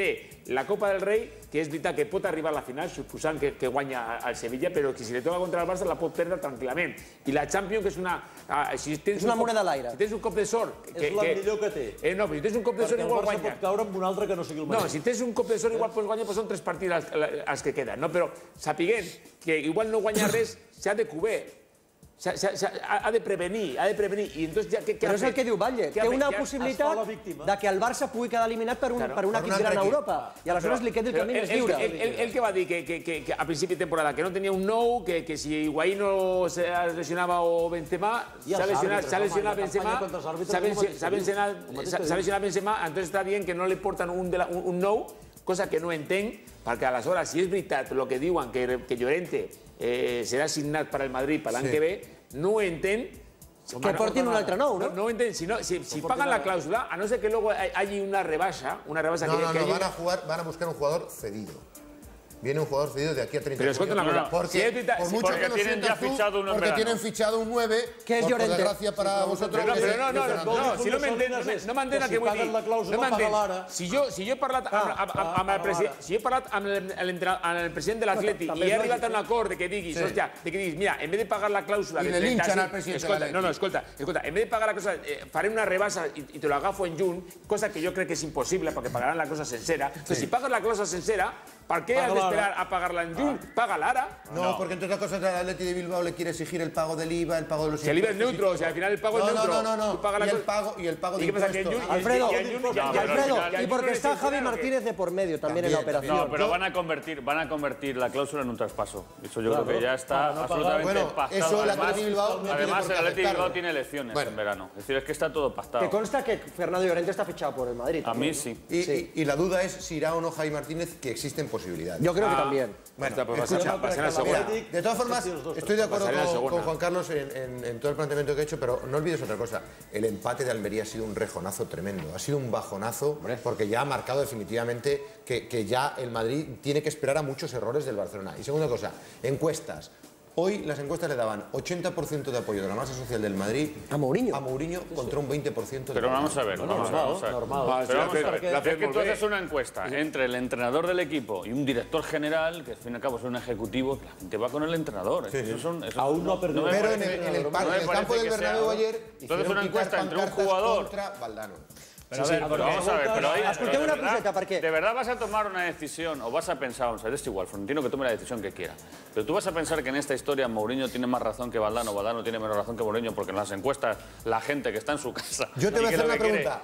E: té la Copa del Rei, que és veritat que pot arribar a la final, suposant que guanya el Sevilla, però que si li toca contra el Barça la pot perdre tranquil·lament. I la Champions, que és una...
B: És una moneda a l'aire.
E: Si tens un cop de sort...
D: És la millor que té.
E: No, però si tens un cop de sort igual guanya.
D: Perquè el Barça pot caure amb un altre que no sigui el Madrid.
E: No, si tens un cop de sort igual pots guanyar, però són 3 partits els que queden, no? Però sapiguent que igual no guanya res, s'ha de cobrir. Ha de prevenir, I entonces ja...
B: Però és el que diu Batlle, té una possibilitat de que el Barça pugui quedar eliminat per un equip gran a Europa, i aleshores li quedi el camí més lliure.
E: Ell que va dir que a principi de temporada que no tenia un nou, que si Higuaín no se lesionava o Benzema, s'ha lesionat Benzema, entonces està dient que no li porten un nou, cosa que no entenc, perquè aleshores, si és veritat el que diuen que Llorente serà assignat per al Madrid per l'any que ve, no ho entenc.
B: Que portin un altre nou, no?
E: No ho entenc. Si pagan la cláusula, a no ser que luego haya una rebaixa...
C: No, van a buscar un jugador cedido. Viene un jugador cedido de aquí a 30 años.
E: Pero escucha una cosa,
C: porque tienen ya fichado uno, porque tienen fichado un 9,
B: que es Llorente.
C: Por desgracia para vosotros.
E: No, si no m'entén el que vull dir. No m'entén. Si jo he parlat amb el president de l'Atleti i he arribat a un acord que diguis, mira, en vez de pagar la clàusula...
C: I le linchan al president de l'Atleti.
E: No, escolta, en vez de pagar la cosa, faré una rebasa y te lo agafo en juny, cosa que yo creo que es imposible porque pagarán la cosa sencera. Entonces, si pagas la cosa sencera, ¿para qué has de esperar a pagarla en juny? Págala ahora.
C: No, porque entre otras cosas al Atleti de Bilbao le quiere exigir el pago del IVA, el pago de los...
E: Si el IVA es neutro, o sea, al final el pago es neutro.
C: No. Y el pago de impuestos.
B: Alfredo, y porque está Javi Martínez de por medio también en la operación.
A: No, pero van a convertir la cláusula en un traspaso. Eso yo creo que ya está absolutamente pactado. Además, el Atleti de Bilbao tiene elecciones en verano. Es decir, es que está todo pactado.
B: ¿Te consta que Fernando Llorente está fichado por el Madrid?
A: A mí sí.
C: Y la duda es si irá o no Javi Martínez, que existen posibilidades.
B: Yo creo que también.
C: Bueno, de todas formas, estoy de acuerdo con Juan Carlos en todo el planteamiento que ha hecho, pero no olvides otra cosa. El empate de Almería ha sido un rejonazo tremendo, ha sido un bajonazo, porque ya ha marcado definitivamente que ya el Madrid tiene que esperar a muchos errores del Barcelona. Y segunda cosa, encuestas. Hoy las encuestas le daban 80% de apoyo de la masa social del Madrid
B: a Mourinho
C: contra un 20% de...
A: Pero vamos a ver, normal. Es que tú haces una encuesta entre el entrenador del equipo y un director general, que al fin y al cabo es un ejecutivo, la gente va con el entrenador.
D: Aún no ha perdido.
C: Pero en el campo del Bernabéu ayer
A: hicieron una encuesta entre un jugador
C: contra Valdano.
A: Pero vamos a ver, pero ahí...
B: Escolteu una coseta, perquè...
A: ¿De verdad vas a tomar una decisión o vas a pensar, o sea, es igual, Florentino que tome la decisión que quiera, pero tú vas a pensar que en esta historia Mourinho tiene más razón que Valdano, Valdano tiene menos razón que Mourinho, porque en las encuestas la gente que está en su casa...
C: Yo te voy a hacer una pregunta.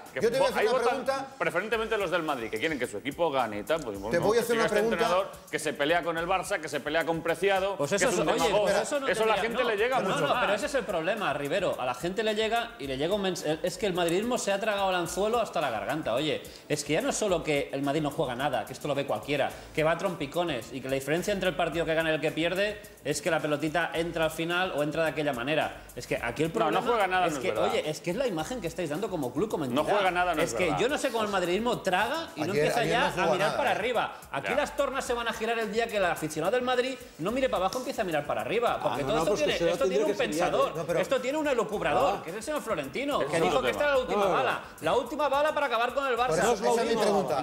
A: Ahí votan preferentemente los del Madrid, que quieren que su equipo gane y tal, pues
C: te voy a hacer una pregunta.
A: Entrenador que se pelea con el Barça, que se pelea con Preciado,
H: pues
A: que es un demagogo. Eso a la gente le llega mucho más.
H: Pero ese es el problema, Rivero. A la gente le llega y le llega un mensaje. Es que el madridismo se ha tragado el anzuelo hasta la garganta. Oye, es que ya no es solo que el Madrid no juega nada, que esto lo ve cualquiera, que va a trompicones y que la diferencia entre el partido que gana y el que pierde es que la pelotita entra al final o entra de aquella manera. Es que aquí el problema
A: no juega nada,
H: es que, oye, es que es la imagen que estáis dando como club, como entidad.
A: No juega nada, no
H: es que yo no sé cómo el madridismo traga y no empieza ya a mirar para arriba. Aquí las tornas se van a girar el día que el aficionado del Madrid no mire para abajo, empieza a mirar para arriba. Porque todo esto tiene un pensador, esto tiene un elucubrador, que es el señor Florentino, que dijo que esta era la última bala. La última bala para acabar con el Barça.
C: Esa es mi pregunta.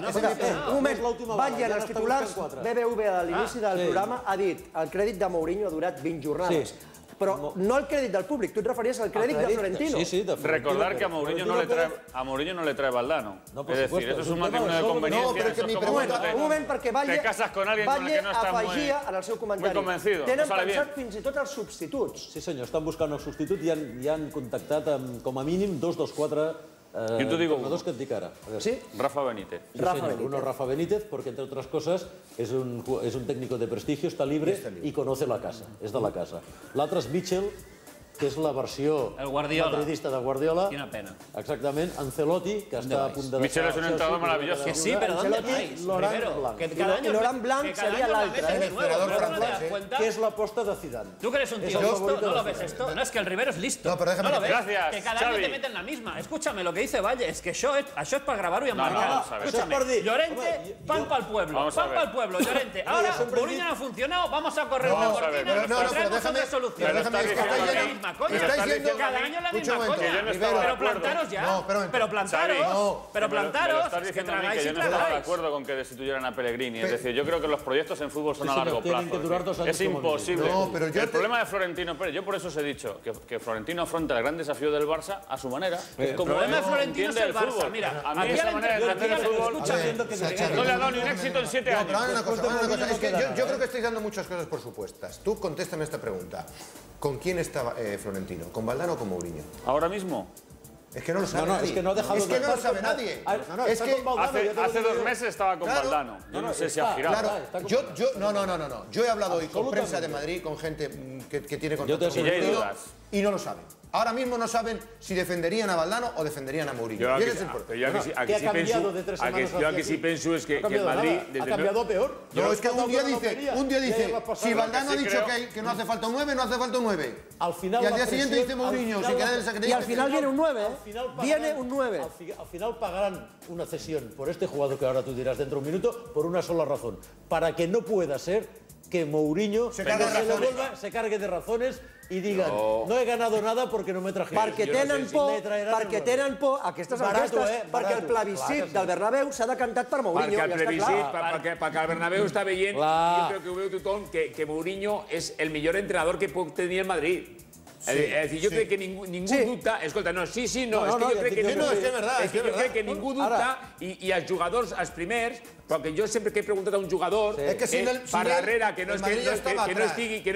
B: Un moment, Batlle, en els titulars, BBVA a l'inici del programa ha dit el crèdit de Mourinho ha durat 20 jornades. Pero no el crédito del público, tú te referías al crédito de Florentino.
A: Sí, de Florentino. Recordar que a Mourinho no le trae Valdano. Es decir, eso es un matrimonio de conveniencia.
B: No, pero es que mi pregunta... Un moment, perquè Batlle...
A: Te casas con alguien con el que no estás
B: afegia en el seu comentari.
A: Muy convencido.
B: Tenen pensat fins i tot els substituts.
D: Sí, senyor, estan buscant el substitut i han contactat amb, com a mínim 2 dels 4 entrenadors que et dic ara.
A: ¿Sí? Rafa Benítez.
D: Uno Rafa Benítez, porque entre otras cosas es un técnico de prestigio, está libre y conoce la casa, es de la casa. L'altre és Michel, que és la versió madridista de Guardiola.
H: Quina pena.
D: Exactament, Ancelotti, que està a punt de...
A: Michel és un entrenador maravilloso.
H: Que sí, pero ¿dónde vais?
B: Y Laurent Blanc sería l'altre.
D: Que és l'aposta de Zidane.
H: Tú que eres un tío listo, ¿no lo ves esto? No, es que el Rivero es listo.
C: No, pero déjame...
H: ¿No lo ves?
A: Gracias,
H: que cada año te meten la misma. Escúchame, lo que dice Valle, es que això és per gravar-ho i emmarcar. Escúchame, Llorente, pan pa'l pueblo. Pan pa'l pueblo, Llorente. Ahora, Mourinho no ha funcionado, vamos a correr una cortina y traemos otra solución.
E: misma, coño.
C: Cada
E: año la misma coña. Pero plantaros ya. Pero plantaros.
A: Estás diciendo a mí que yo no estaba de acuerdo con que destituyeran a Pellegrini. Es decir, yo creo que los proyectos en fútbol son a largo plazo. Es imposible. El problema de Florentino Pérez, yo por eso os he dicho que Florentino afronta el gran desafío del Barça a su manera.
E: El problema de Florentino es el Barça. Mira,
A: a mí esa manera de entender el fútbol no le ha dado ni un éxito en 7 años.
C: Es que yo creo que estáis dando muchas cosas por supuestas. Tú contéstame esta pregunta. ¿Con quién estaba Florentino? ¿Con Valdano o con Mourinho?
A: ¿Ahora mismo?
C: Es que no lo sabe nadie.
D: Es que no ha dejado
C: es que no lo sabe nadie.
D: Es que
A: hace 2 meses estaba con Valdano. Yo no sé si ha girado.
C: Claro, yo he hablado hoy con prensa de Madrid, con gente que tiene contacto con Mourinho y no lo saben. Ahora mismo no saben si defenderían a Valdano o defenderían a Mourinho.
E: Yo aquí sí pienso es que el Madrid...
C: ¿Ha cambiado peor? No, es que un día dice, si Valdano ha dicho que no hace falta un 9, no hace falta un 9. Y al día siguiente dice Mourinho, sin querer el secretario.
B: Y al final viene un 9, Viene un 9.
D: Al final pagarán una cesión por este jugador que ahora tú dirás dentro de un minuto por una sola razón. Para que no pueda ser que Mourinho se cargue de razones i diguen no he ganado nada perquè no m'he trajet.
B: Perquè tenen por aquestes enquestes, perquè el plebiscit del Bernabéu s'ha decantat per Mourinho.
E: Perquè el plebiscit, perquè el Bernabéu està veient, jo crec que ho veu tothom, que Mourinho és el millor entrenador que pot tenir el Madrid. Es decir, yo creo que ningún dubta... Escolta, no, sí, no, es que yo creo que...
C: No, es que es verdad.
E: Es que yo creo que ningú dubta i els jugadors, els primers, perquè jo sempre que he preguntat a un jugador per darrere que no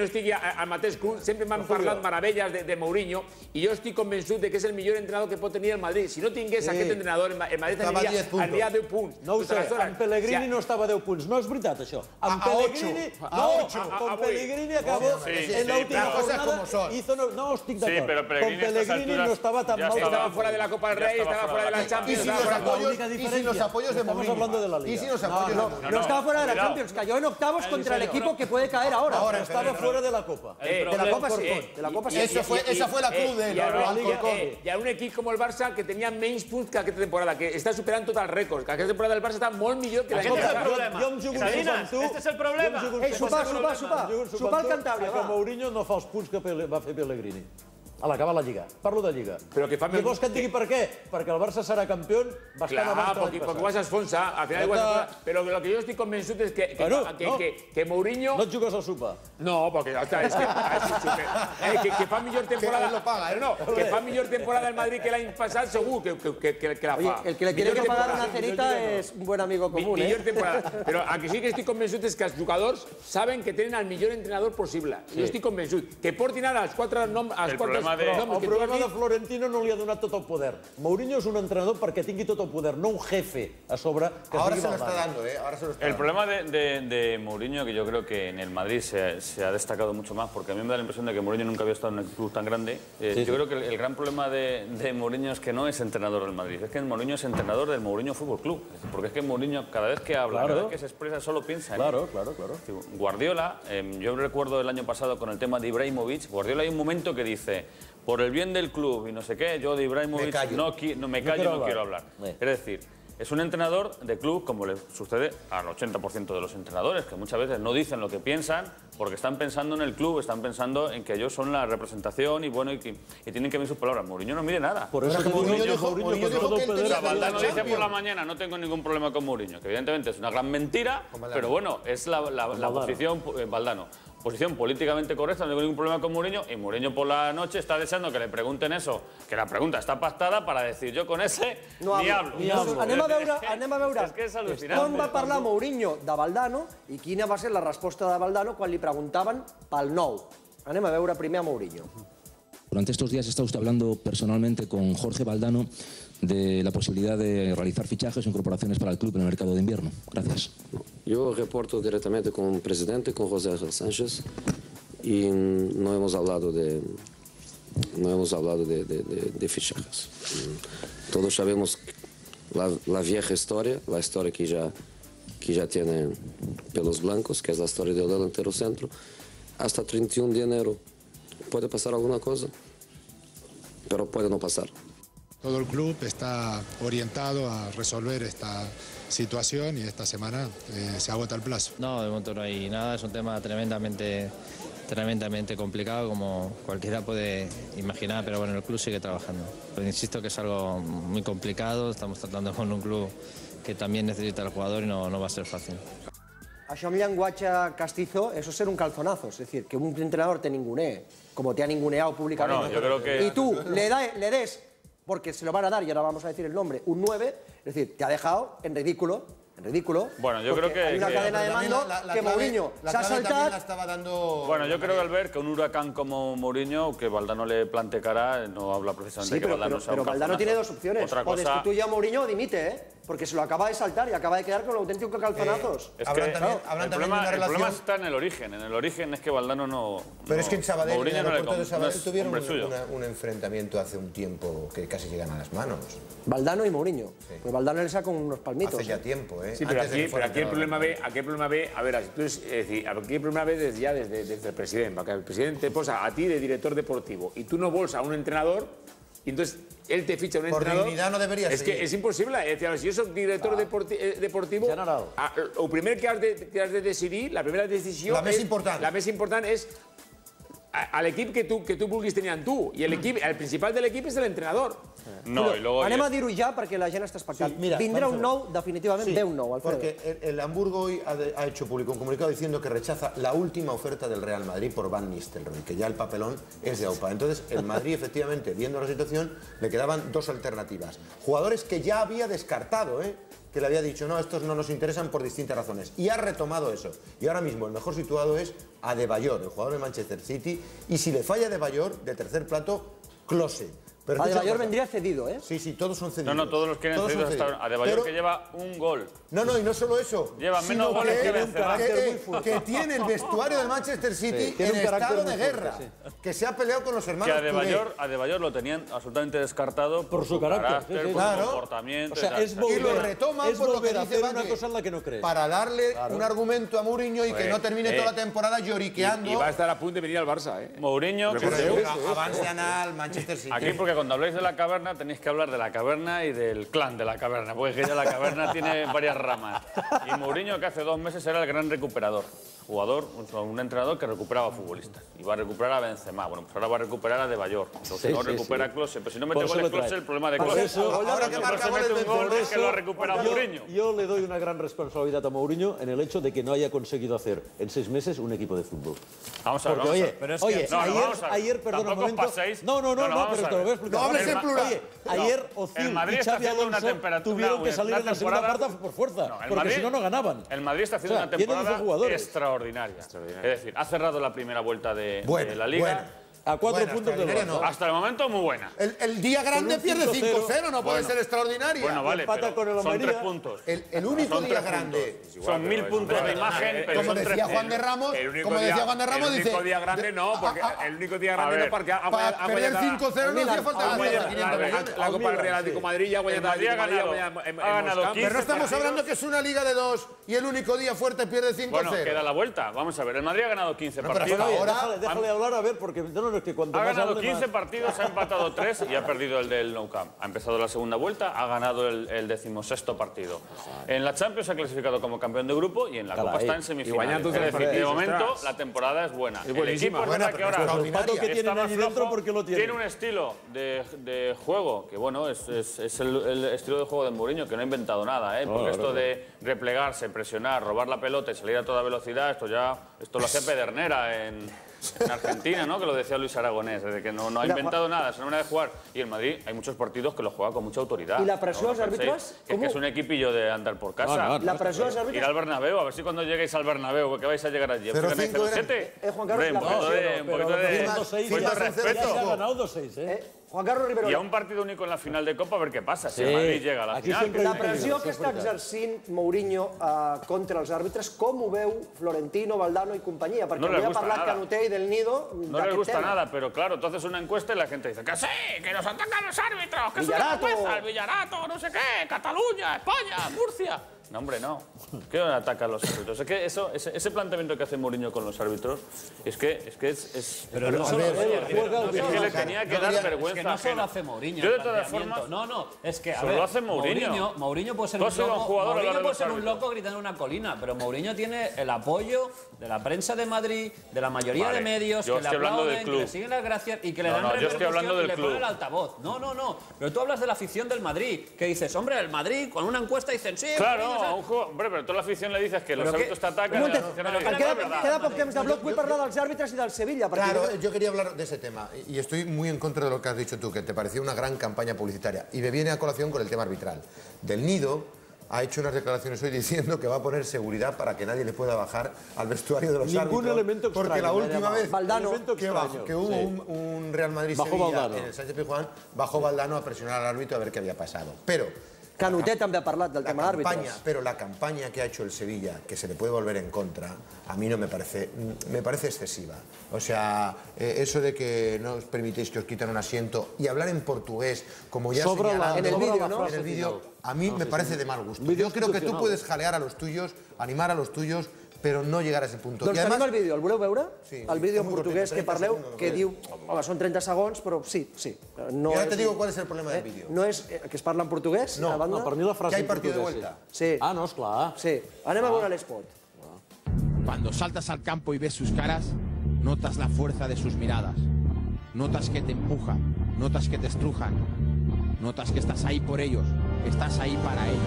E: estigui al mateix club, sempre m'han parlat meravelles de Mourinho i jo estic convençut que és el millor entrenador que pot tenir el Madrid. Si no tingués aquest entrenador, el Madrid aniria a 10 punts.
D: No ho sé, amb Pellegrini no estava a 10 punts. No és veritat, això. Amb Pellegrini... No, con Pellegrini acabó en la última jornada hizo... No estic d'acord.
A: Sí, pero
D: Pellegrini no estaba tan mal.
E: Estaba fuera de la Copa del Rey, estaba fuera de la Champions.
C: Y sin los apoyos de Mourinho.
D: Estamos hablando de la Liga.
B: No estaba fuera de la Champions, cayó en octavos contra el equipo que puede caer ahora.
D: Ahora estaba fuera de la Copa.
B: De la Copa sí. De la Copa sí.
C: Esa fue la cruz de la Liga.
E: Hi ha un equip com el Barça que tenia menys punts que aquesta temporada, que està superant tots els rècords, que aquesta temporada del Barça està molt millor que la
G: Este és el problema.
B: Ei, sopar el Cantàbria, va.
D: Que Mourinho no fa els punts que va fer Pellegrini. A l'acabar la Lliga. Parlo de Lliga. I vols que et digui per què? Perquè el Barça serà campió bastant abans que l'any passat.
E: Perquè vas a esfonsa, al final... Però el que jo estic convençut és que Mourinho...
D: No et jugues al sopar.
E: No, perquè que fa millor temporada... Que fa millor temporada el Madrid que l'any passat, segur que la fa.
B: El que le tiene que pagar una cenita es un buen amigo común,
E: Millor temporada. Però el que sí que estic convençut és que els jugadors saben que tenen el millor entrenador possible. Jo estic convençut. Que portin ara els quatre noms...
D: El problema de Florentino no li ha donat tot el poder. Mourinho és un entrenador perquè tingui tot el poder, no un jefe a sobre que
C: ahora se lo está dando, ahora se lo está dando.
A: El problema de Mourinho, que yo creo que en el Madrid se ha destacado mucho más, porque a mí me da la impresión de que Mourinho nunca había estado en un club tan grande. Yo creo que el gran problema de Mourinho es que no es entrenador del Madrid, es que Mourinho es entrenador del Mourinho Fútbol Club. Porque es que Mourinho, cada vez que habla, cada vez que se expresa, solo piensa en él.
D: Claro.
A: Guardiola, yo recuerdo el año pasado con el tema de Ibrahimovic, Guardiola hay un momento que dice: por el bien del club y no sé qué, yo de Ibrahimovic no quiero hablar. Es decir, es un entrenador de club, como le sucede al 80% de los entrenadores, que muchas veces no dicen lo que piensan porque están pensando en el club, están pensando en que ellos son la representación y bueno y tienen que ver sus palabras. Mourinho no mire nada.
D: Por eso que Mourinho dijo
A: que Valdano dice por la mañana: no tengo ningún problema con Mourinho, que evidentemente es una gran mentira, pero bueno, es la posición Valdano. Posición políticamente correcta, no tengo ningún problema con Mourinho, y Mourinho por la noche está deseando que le pregunten eso, que la pregunta está pactada para decir: yo con ese ni hablo.
B: Anem a veure
A: és que és al·lucinant.
B: Com va parlar Mourinho de Valdano i quina va ser la resposta de Valdano quan li preguntaven pel nou. Anem a veure primer a Mourinho.
K: Durante estos días he estado usted hablando personalmente con Jorge Valdano de la posibilidad de realizar fichajes o incorporaciones para el club en el mercado de invierno. Gracias.
L: Yo reporto directamente con el presidente, con José Ángel Sánchez, y no hemos hablado de fichajes. Todos sabemos la vieja historia, la historia que ya tiene pelos blancos, que es la historia del delantero centro. Hasta 31 de enero puede pasar alguna cosa, pero puede no pasar.
M: Todo el club está orientado a resolver esta situación y esta semana se agota el plazo.
P: No, de momento no hay nada, es un tema tremendamente
N: tremendamente complicado, como cualquiera puede imaginar, pero bueno, el club sigue trabajando. Pero insisto que es algo muy complicado, estamos tratando con un club que también necesita al jugador y no va a ser fácil.
B: Això en llenguatge castizo, eso es ser un calzonazo, es decir, que un entrenador te ningunee, como te ha ninguneado públicamente,
A: bueno, yo creo que...
B: y tú le des, porque se lo van a dar, y ahora vamos a decir el nombre, un 9, es decir, te ha dejado en ridículo.
A: Bueno, yo creo que...
B: Hay una cadena de mando que Mourinho se ha saltado.
A: Bueno, yo creo que al ver que un huracán como Mourinho, que Valdano le plante cara, no habla precisamente de que Valdano sea un calzonazo.
B: Pero Valdano tiene dos opciones,
A: Otra
B: o
A: cosa...
B: destituye a Mourinho o dimite, ¿eh? Porque se lo acaba de saltar y acaba de quedar con auténticos calzonazos.
A: Es que el problema está en el origen. En el origen es que Valdano no...
C: Pero es que en Sabadell, en el aeropuerto de Sabadell, tuvieron
A: suyo.
C: un enfrentamiento hace un tiempo que casi llegan a las manos.
B: Valdano y Mourinho. Pues Valdano le saca unos palmitos.
C: Hace ya tiempo, ¿eh?
E: Sí, pero aquí el problema ve, a ver, entonces, es decir, aquí el problema ve desde el presidente, porque el presidente te posa a ti de director deportivo y tú no bolsa a un entrenador y entonces él te ficha a un entrenador.
C: Por dignidad no debería
E: ser. Es que es imposible. Es decir, si yo soy director deportivo, el primer que has de decidir, la primera decisión...
C: La més important
E: és al equip que tu vulguis tenir en tu. I el principal de l'equip és l'entrenador.
A: No, y luego...
B: Anem a dir-ho ja perquè la gent està expectant. Vindrà un nou, definitivament ve un nou, Alfredo.
C: Porque el Hamburgo hoy ha hecho público un comunicado diciendo que rechaza la última oferta del Real Madrid por Van Nistelrooy, que ya el papelón es de AUPA. Entonces, el Madrid, efectivamente, viendo la situación, le quedaban dos alternativas. Jugadores que ya había descartado, que le había dicho, no, estos no nos interesan por distintas razones. Y ha retomado eso. Y ahora mismo el mejor situado es Adebayor, el jugador de Manchester City. Y si le falla Adebayor, de tercer plato, Klose.
B: Adebayor vendría cedido, ¿eh?
C: Sí, todos son cedidos.
A: No, todos los quieren cedidos hasta ahora. Adebayor que lleva un gol.
C: No, y no solo eso.
A: Lleva menos goles que Benzema.
C: Que tiene el vestuario del Manchester City en estado de guerra. Que se ha peleado con los hermanos.
A: Que Adebayor lo tenían absolutamente descartado por su carácter, por su comportamiento.
C: O sea, y lo retoman por lo que dice
D: una cosa en la que no crees.
C: Para darle un argumento a Mourinho y que no termine toda la temporada lloriqueando.
E: Y va a estar a punto de venir al Barça, ¿eh?
A: Mourinho,
C: avance al Manchester City.
A: Aquí, porque cuando habláis de la caverna, tenéis que hablar de la caverna y del clan de la caverna, porque ya la caverna tiene varias ramas. Y Mourinho, que hace 2 meses era el gran recuperador. Jugador, un entrenador que recuperaba futbolistas. Y va a recuperar a Benzema. Bueno, pues ahora va a recuperar a Adebayor. Entonces no recupera a Klose. Pero si no mete goles Klose, el problema de Klose.
C: Ahora que marca goles
A: un gol es que lo recupera Mourinho.
D: Yo le doy una gran responsabilidad a Mourinho en el hecho de que no haya conseguido hacer en 6 meses un equipo de fútbol.
A: Vamos a ver,
D: ayer, perdón un momento. No, pero te lo voy a explicar.
C: No hables en plural.
D: Oye, ayer Ozil y Xavi Alonso tuvieron que salir en la segunda parte por fuerza, porque si no, no ganaban.
A: El Madrid está haciendo una temporada extraordinaria. Es decir, ha cerrado la primera vuelta de la Liga.
D: A 4 puntos del Barça.
A: Hasta el momento, muy buena.
C: El día grande pierde 5-0, no puede ser extraordinaria.
A: Bueno, vale, pero son 3 puntos.
C: El único día grande.
A: Son 1000 puntos de imagen, pero
C: como decía Juan de Ramos,
E: dice... El único día grande no, porque el único día grande no, porque
C: para perder 5-0 no hacía falta
E: la Copa del Real Atlético Madrid ya
A: ha ganado 15.
C: Pero no estamos hablando que es una liga de 2 y el único día fuerte pierde 5-0.
A: Bueno, queda la vuelta. Vamos a ver, el Madrid ha ganado 15 partidos.
D: Déjale hablar a ver, porque
A: ha ganado 15 partidos, ha empatado 3 y ha perdido el del Nou Camp. Ha empezado la segunda vuelta, ha ganado el 16º partido. En la Champions ha clasificado como campeón de grupo y en la Copa está en semifinales. Es decir, de momento la temporada es buena. El equipo es verdad que ahora tiene un estilo de juego que, bueno, es el estilo de juego de Mourinho, que no ha inventado nada, porque esto de replegarse, presionar, robar la pelota y salir a toda velocidad, esto lo hacía Pedernera en Argentina, ¿no? Que lo decía Luis Aragonés, de que no ha inventado nada, es una manera de jugar. Y el Madrid hay muchos partidos que lo juega con mucha autoridad.
B: ¿Y la presión als àrbitres?
A: Es que es un equipillo de andar por casa.
B: La presión als àrbitres?
A: Ir al Bernabéu, a ver si cuando lleguéis al Bernabéu, que vais a llegar allí.
B: 0-5
A: Juan Carlos, un poquito de respeto.
D: Ya ha ganado 2-6, ¿eh?
B: Juan Carlos Rivero.
A: Y a un partido único en la final de Copa, a ver qué pasa, si el Madrid llega a la final.
B: La pressió que està exercint Mourinho contra els àrbitres, com ho veu Florentino, Valdano y companyia? Perquè avui ha parlat Canutell y del Nido.
A: No les gusta nada, pero claro, tú haces una encuesta y la gente dice que sí, que nos atacan los árbitros, que es una vergüenza, el Villarato, no sé qué, Cataluña, España, Murcia. No, hombre, no. ¿Qué ataca a los árbitros? Es que ese planteamiento que hace Mourinho con los árbitros es que es...
D: Pero no solo
A: que le tenía que dar vergüenza.
H: Es que no solo hace Mourinho.
A: Yo de todas formas...
H: No, es que, a
A: solo
H: ver,
A: hace Mourinho.
H: Mourinho puede ser un loco gritando en una colina, pero Mourinho tiene el apoyo de la prensa de Madrid, de la mayoría de medios, que le aplauden, que le siguen las gracias y que le dan repercusión y le ponen el altavoz. No. Pero tú hablas de la afición del Madrid, que dices, hombre, el Madrid, con una encuesta dicen, sí...
A: Claro, hombre, pero toda la afición le dices que los árbitros te atacan...
B: Queda poc temps de bloc, vull parlar dels àrbitres i del Sevilla.
C: Claro, yo quería hablar de ese tema, y estoy muy en contra de lo que has dicho tú, que te pareció una gran campaña publicitaria, y me viene a colación con el tema arbitral. Del Nido ha hecho unas declaraciones hoy diciendo que va a poner seguridad para que nadie le pueda bajar al vestuario de los árbitros.
D: Ningún elemento extraño.
C: Porque la última vez
B: Valdano,
C: que hubo un Real Madrid-Sevilla en el Sánchez-Pizjuán, bajó Valdano a presionar al árbitro a ver qué había pasado. Pero
B: Canuté també ha parlat del tema d'àrbitres.
C: Pero la campaña que ha hecho el Sevilla, que se le puede volver en contra, a mí no me parece excesiva. O sea, eso de que no os permitéis que os quiten un asiento y hablar en portugués, como ya señalado
B: en el vídeo, ¿no?
C: En el vídeo, a mí me parece de mal gusto. Yo creo que tú puedes jalear a los tuyos, animar a los tuyos, però no llegar a ese punto.
B: Doncs tenim el vídeo, el voleu veure? El vídeo en portuguès que parleu, que diu... Home, són 30 segons, però sí.
C: Y ahora te digo cuál es el problema del vídeo.
B: No és que es parla en portuguès?
C: No,
D: per mi la frase
C: en portuguès. ¿Que hay partido de vuelta?
B: Sí.
D: Ah, no, esclar.
B: Sí. Anem a veure l'espot.
O: Cuando saltas al campo y ves sus caras, notas la fuerza de sus miradas. Notas que te empujan, notas que te estrujan. Notas que estás ahí por ellos, que estás ahí para ellos.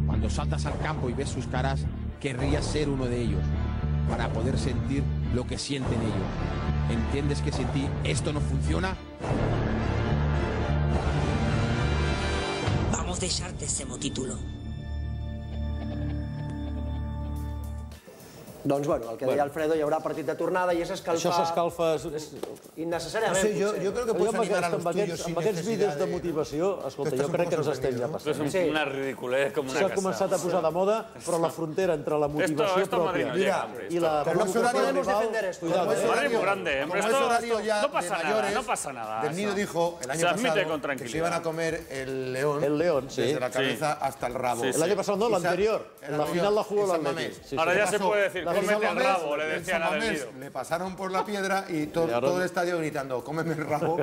O: Cuando saltas al campo y ves sus caras, querrías ser uno de ellos, para poder sentir lo que sienten ellos. ¿Entiendes que sin ti esto no funciona?
P: Vamos a dejarte ese título.
B: Doncs, bueno, el que deia Alfredo, hi haurà partit de tornada i és escalfar...
D: Això s'escalfa...
B: Innecessàriament,
C: potser. Jo crec que pots animar a los tuyos sin
D: amb aquests vídeos de motivació, escolta, jo crec que ens estem ja passant.
A: És una ridiculez com una casa.
D: S'ha començat a posar de moda, però la frontera entre la motivació pròpia i la provocació rival...
A: Madrid muy grande, hombre, esto no pasa nada.
C: Del Nido dijo el año pasado que se iban a comer el león desde la cabeza hasta el rabo.
D: El año pasado no, l'anterior. En la final la jugó el Atlético.
A: Ahora ya se puede decir, cómete el rabo, le decían a Del Nido.
C: Le pasaron por la piedra y todo el estadio gritando, cómeme el rabo.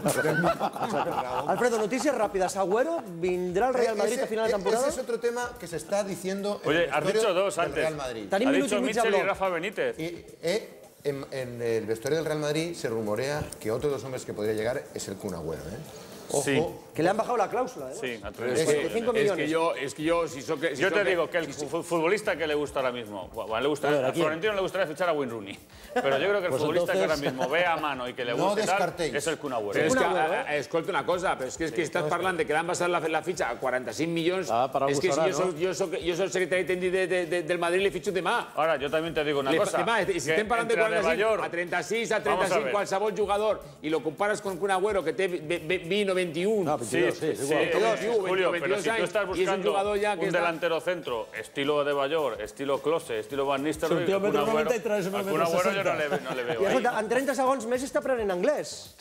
B: Alfredo, noticias rápidas. Agüero, ¿vendrá el Real Madrid a final de temporada?
C: Ese es otro tema que se está diciendo
A: Oye, has dicho dos antes.
C: Real Madrid.
A: Ha dicho Mitchell y Rafa Benítez.
C: En el vestuario del Real Madrid se rumorea que otro de los hombres que podría llegar es el Kun Agüero. Ojo,
A: sí.
B: Que le han bajado la cláusula, ¿eh?
A: Sí, a
B: 25 millones.
A: Yo te digo que el futbolista que le gusta ahora mismo, a Florentino le gustaría fichar a Wayne Rooney, pero yo creo que el futbolista que ahora mismo ve a mano y que le gusta es el Kun Agüero.
E: Però és que, escolta una cosa, però és que estàs parlant de que l'han basat la fitxa a 45 milions, és que si yo soy el secretari tècnic del Madrid le fitxo demà.
A: Ahora, yo también te digo una cosa.
E: Si estem parlant de 45, a 36, qualsevol jugador, i lo compares con Kun Agüero, que té 20 o 21,
A: Sí, Julio, pero si tú estás buscando un delantero centro, estilo de Bayor, estilo Klose, estilo Van Nistelrooy, Kun Agüero yo no le veo.
B: I escolta, en 30 segons Messi està aprenent anglès.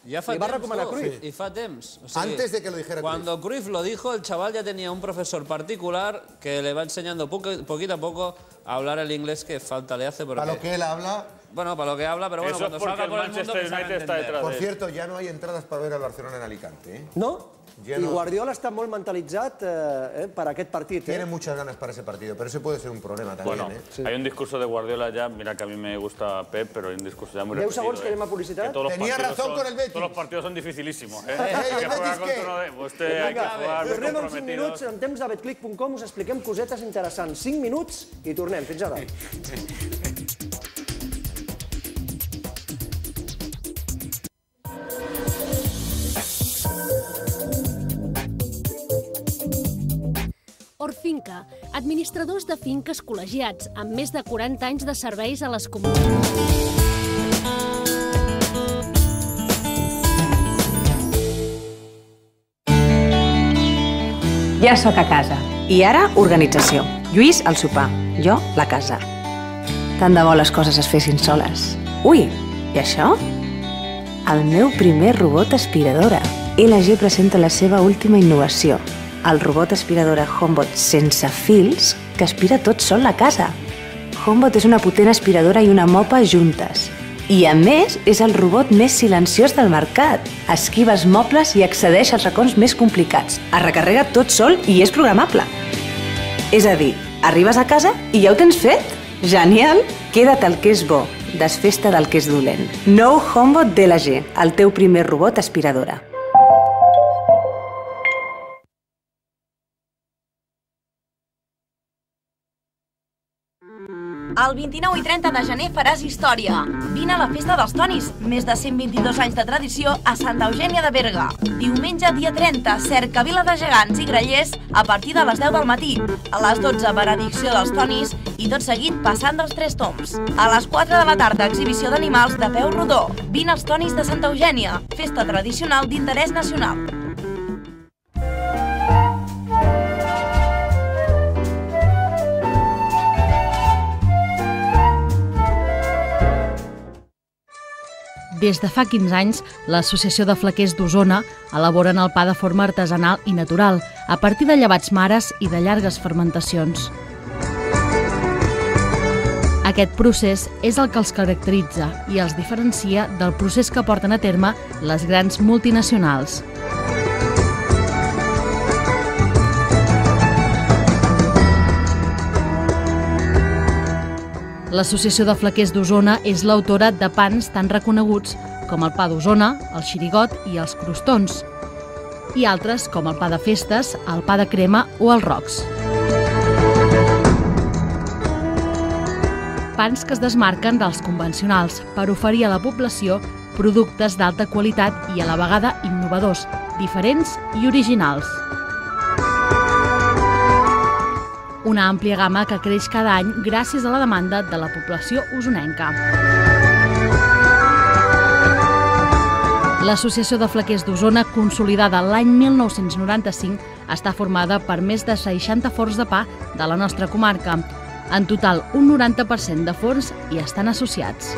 H: Ya fa temps, y fa temps. O sea,
C: antes de que lo dijera
H: cuando Cruyff lo dijo, el chaval ya tenía un profesor particular que le va enseñando poquito a poco a hablar el inglés que falta le hace.
C: Para lo que él habla...
H: Bueno, para lo que habla, pero bueno, cuando salga por el mundo que sabe entender.
C: Por cierto, ya no hay entradas para ver al Barcelona en Alicante.
B: No?
C: Ja
B: I Guardiola està molt mentalitzat per aquest partit.
C: Tiene muchas ganas para ese partido, pero ese puede ser un problema también.
A: Bueno, hay un discurso de Guardiola ya, mira que a mí me gusta Pep, pero hay un discurso ya muy repetido.
B: 10 segons que anem a publicitat.
C: Tenía razón con el Betis.
A: Todos los partidos son dificilísimos.
C: ¿El Betis qué?
A: Usted hay que jugar muy
B: Tornem en 5 minuts, en temps de betclic.com us expliquem cosetes interessants. 5 minuts i tornem. Fins ara.
Q: Orfinca, administradors de finques col·legiats amb més de 40 anys de serveis a les comunitats.
R: Ja sóc a casa. I ara, organització. Lluís, al sopar. Jo, la casa. Tant de bo les coses es fessin soles. Ui, i això? El meu primer robot aspiradora. LG presenta la seva última innovació. el robot aspiradora Homebot sense fils que aspira tot sol la casa. Homebot és una potent aspiradora i una mopa juntes. I, a més, és el robot més silenciós del mercat. Esquiva els mobles i accedeix als racons més complicats. Es recarrega tot sol i és programable. És a dir, arribes a casa i ja ho tens fet. Genial! Queda't el que és bo, desfesta del que és dolent. Nou Homebot DLG, el teu primer robot aspiradora.
X: El 29 i 30 de gener faràs història. Vine a la Festa dels Tonis, més de 122 anys de tradició a Santa Eugènia de Berga. Diumenge, dia 30, cercavila de gegants i grallers a partir de les 10 del matí. A les 12, benedicció dels Tonis i tot seguit passant dels 3 tombs. A les 4 de la tarda, exhibició d'animals de peu rodó. Vine als Tonis de Santa Eugènia, festa tradicional d'interès nacional.
W: Des de fa 15 anys, l'Associació de Flequers d'Osona elaboren el pa de forma artesanal i natural, a partir de llevats mares i de llargues fermentacions. Aquest procés és el que els caracteritza i els diferencia del procés que porten a terme les grans multinacionals. L'Associació de Flequers d'Osona és l'autora de pans tan reconeguts com el pa d'Osona, el xirigot i els crostons, i altres com el pa de festes, el pa de crema o els rocs. Pans que es desmarquen dels convencionals per oferir a la població productes d'alta qualitat i a la vegada innovadors, diferents i originals. Una àmplia gamma que creix cada any gràcies a la demanda de la població osonenca. L'Associació de Flequers d'Osona, consolidada l'any 1995, està formada per més de 60 forns de pa de la nostra comarca. En total, un 90% de forns hi estan associats.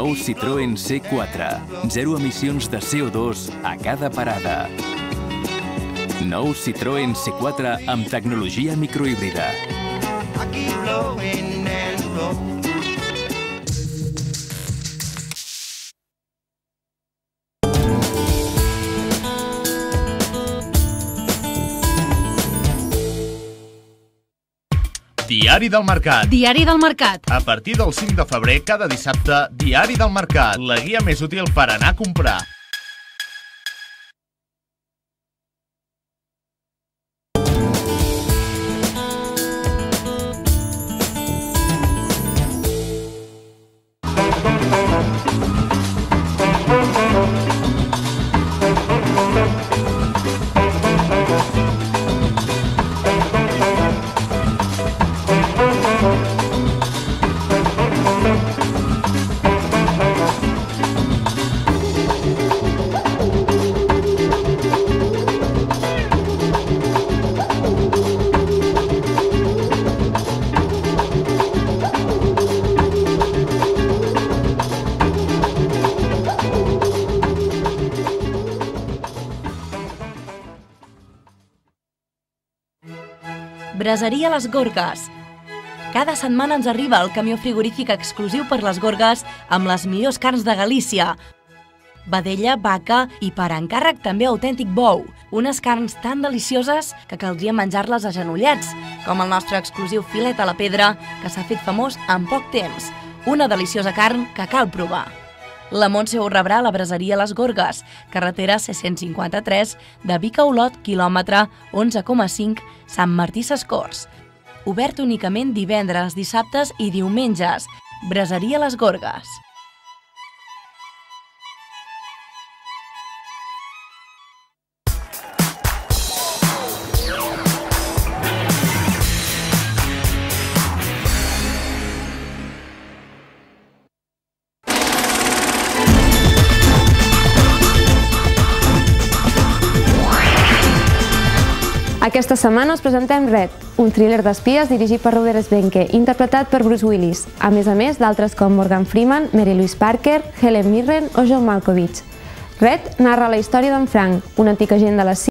F: Nou Citroën C4. 0 emissions de CO2 a cada parada. Nou Citroën C4 amb tecnologia microhíbrida.
V: Diari del Mercat.
W: Diari del Mercat.
V: A partir del 5 de febrer, cada dissabte, Diari del Mercat, la guia més útil per anar a comprar.
X: Braseria Les Gorgues. Cada setmana ens arriba el camió frigorífic exclusiu per les Gorgues amb les millors carns de Galícia. Vedella, vaca i per encàrrec també autèntic bou. Unes carns tan delicioses que caldria menjar-les agenollats, com el nostre exclusiu filet a la pedra que s'ha fet famós en poc temps. Una deliciosa carn que cal provar. La Montse ho rebrà a la Braseria Les Gorgues, carretera C153 de Vic a Olot, quilòmetre 11,5, Sant Martí Sescorts. Obert únicament divendres, dissabtes i diumenges. Braseria Les Gorgues.
P: Aquesta setmana us presentem Red, un thriller d'espies dirigit per Robert Svenke, interpretat per Bruce Willis, a més d'altres com Morgan Freeman, Mary Louise Parker, Helen Mirren o John Malkovich. Red narra la història d'en Frank, un antic agent de la CIA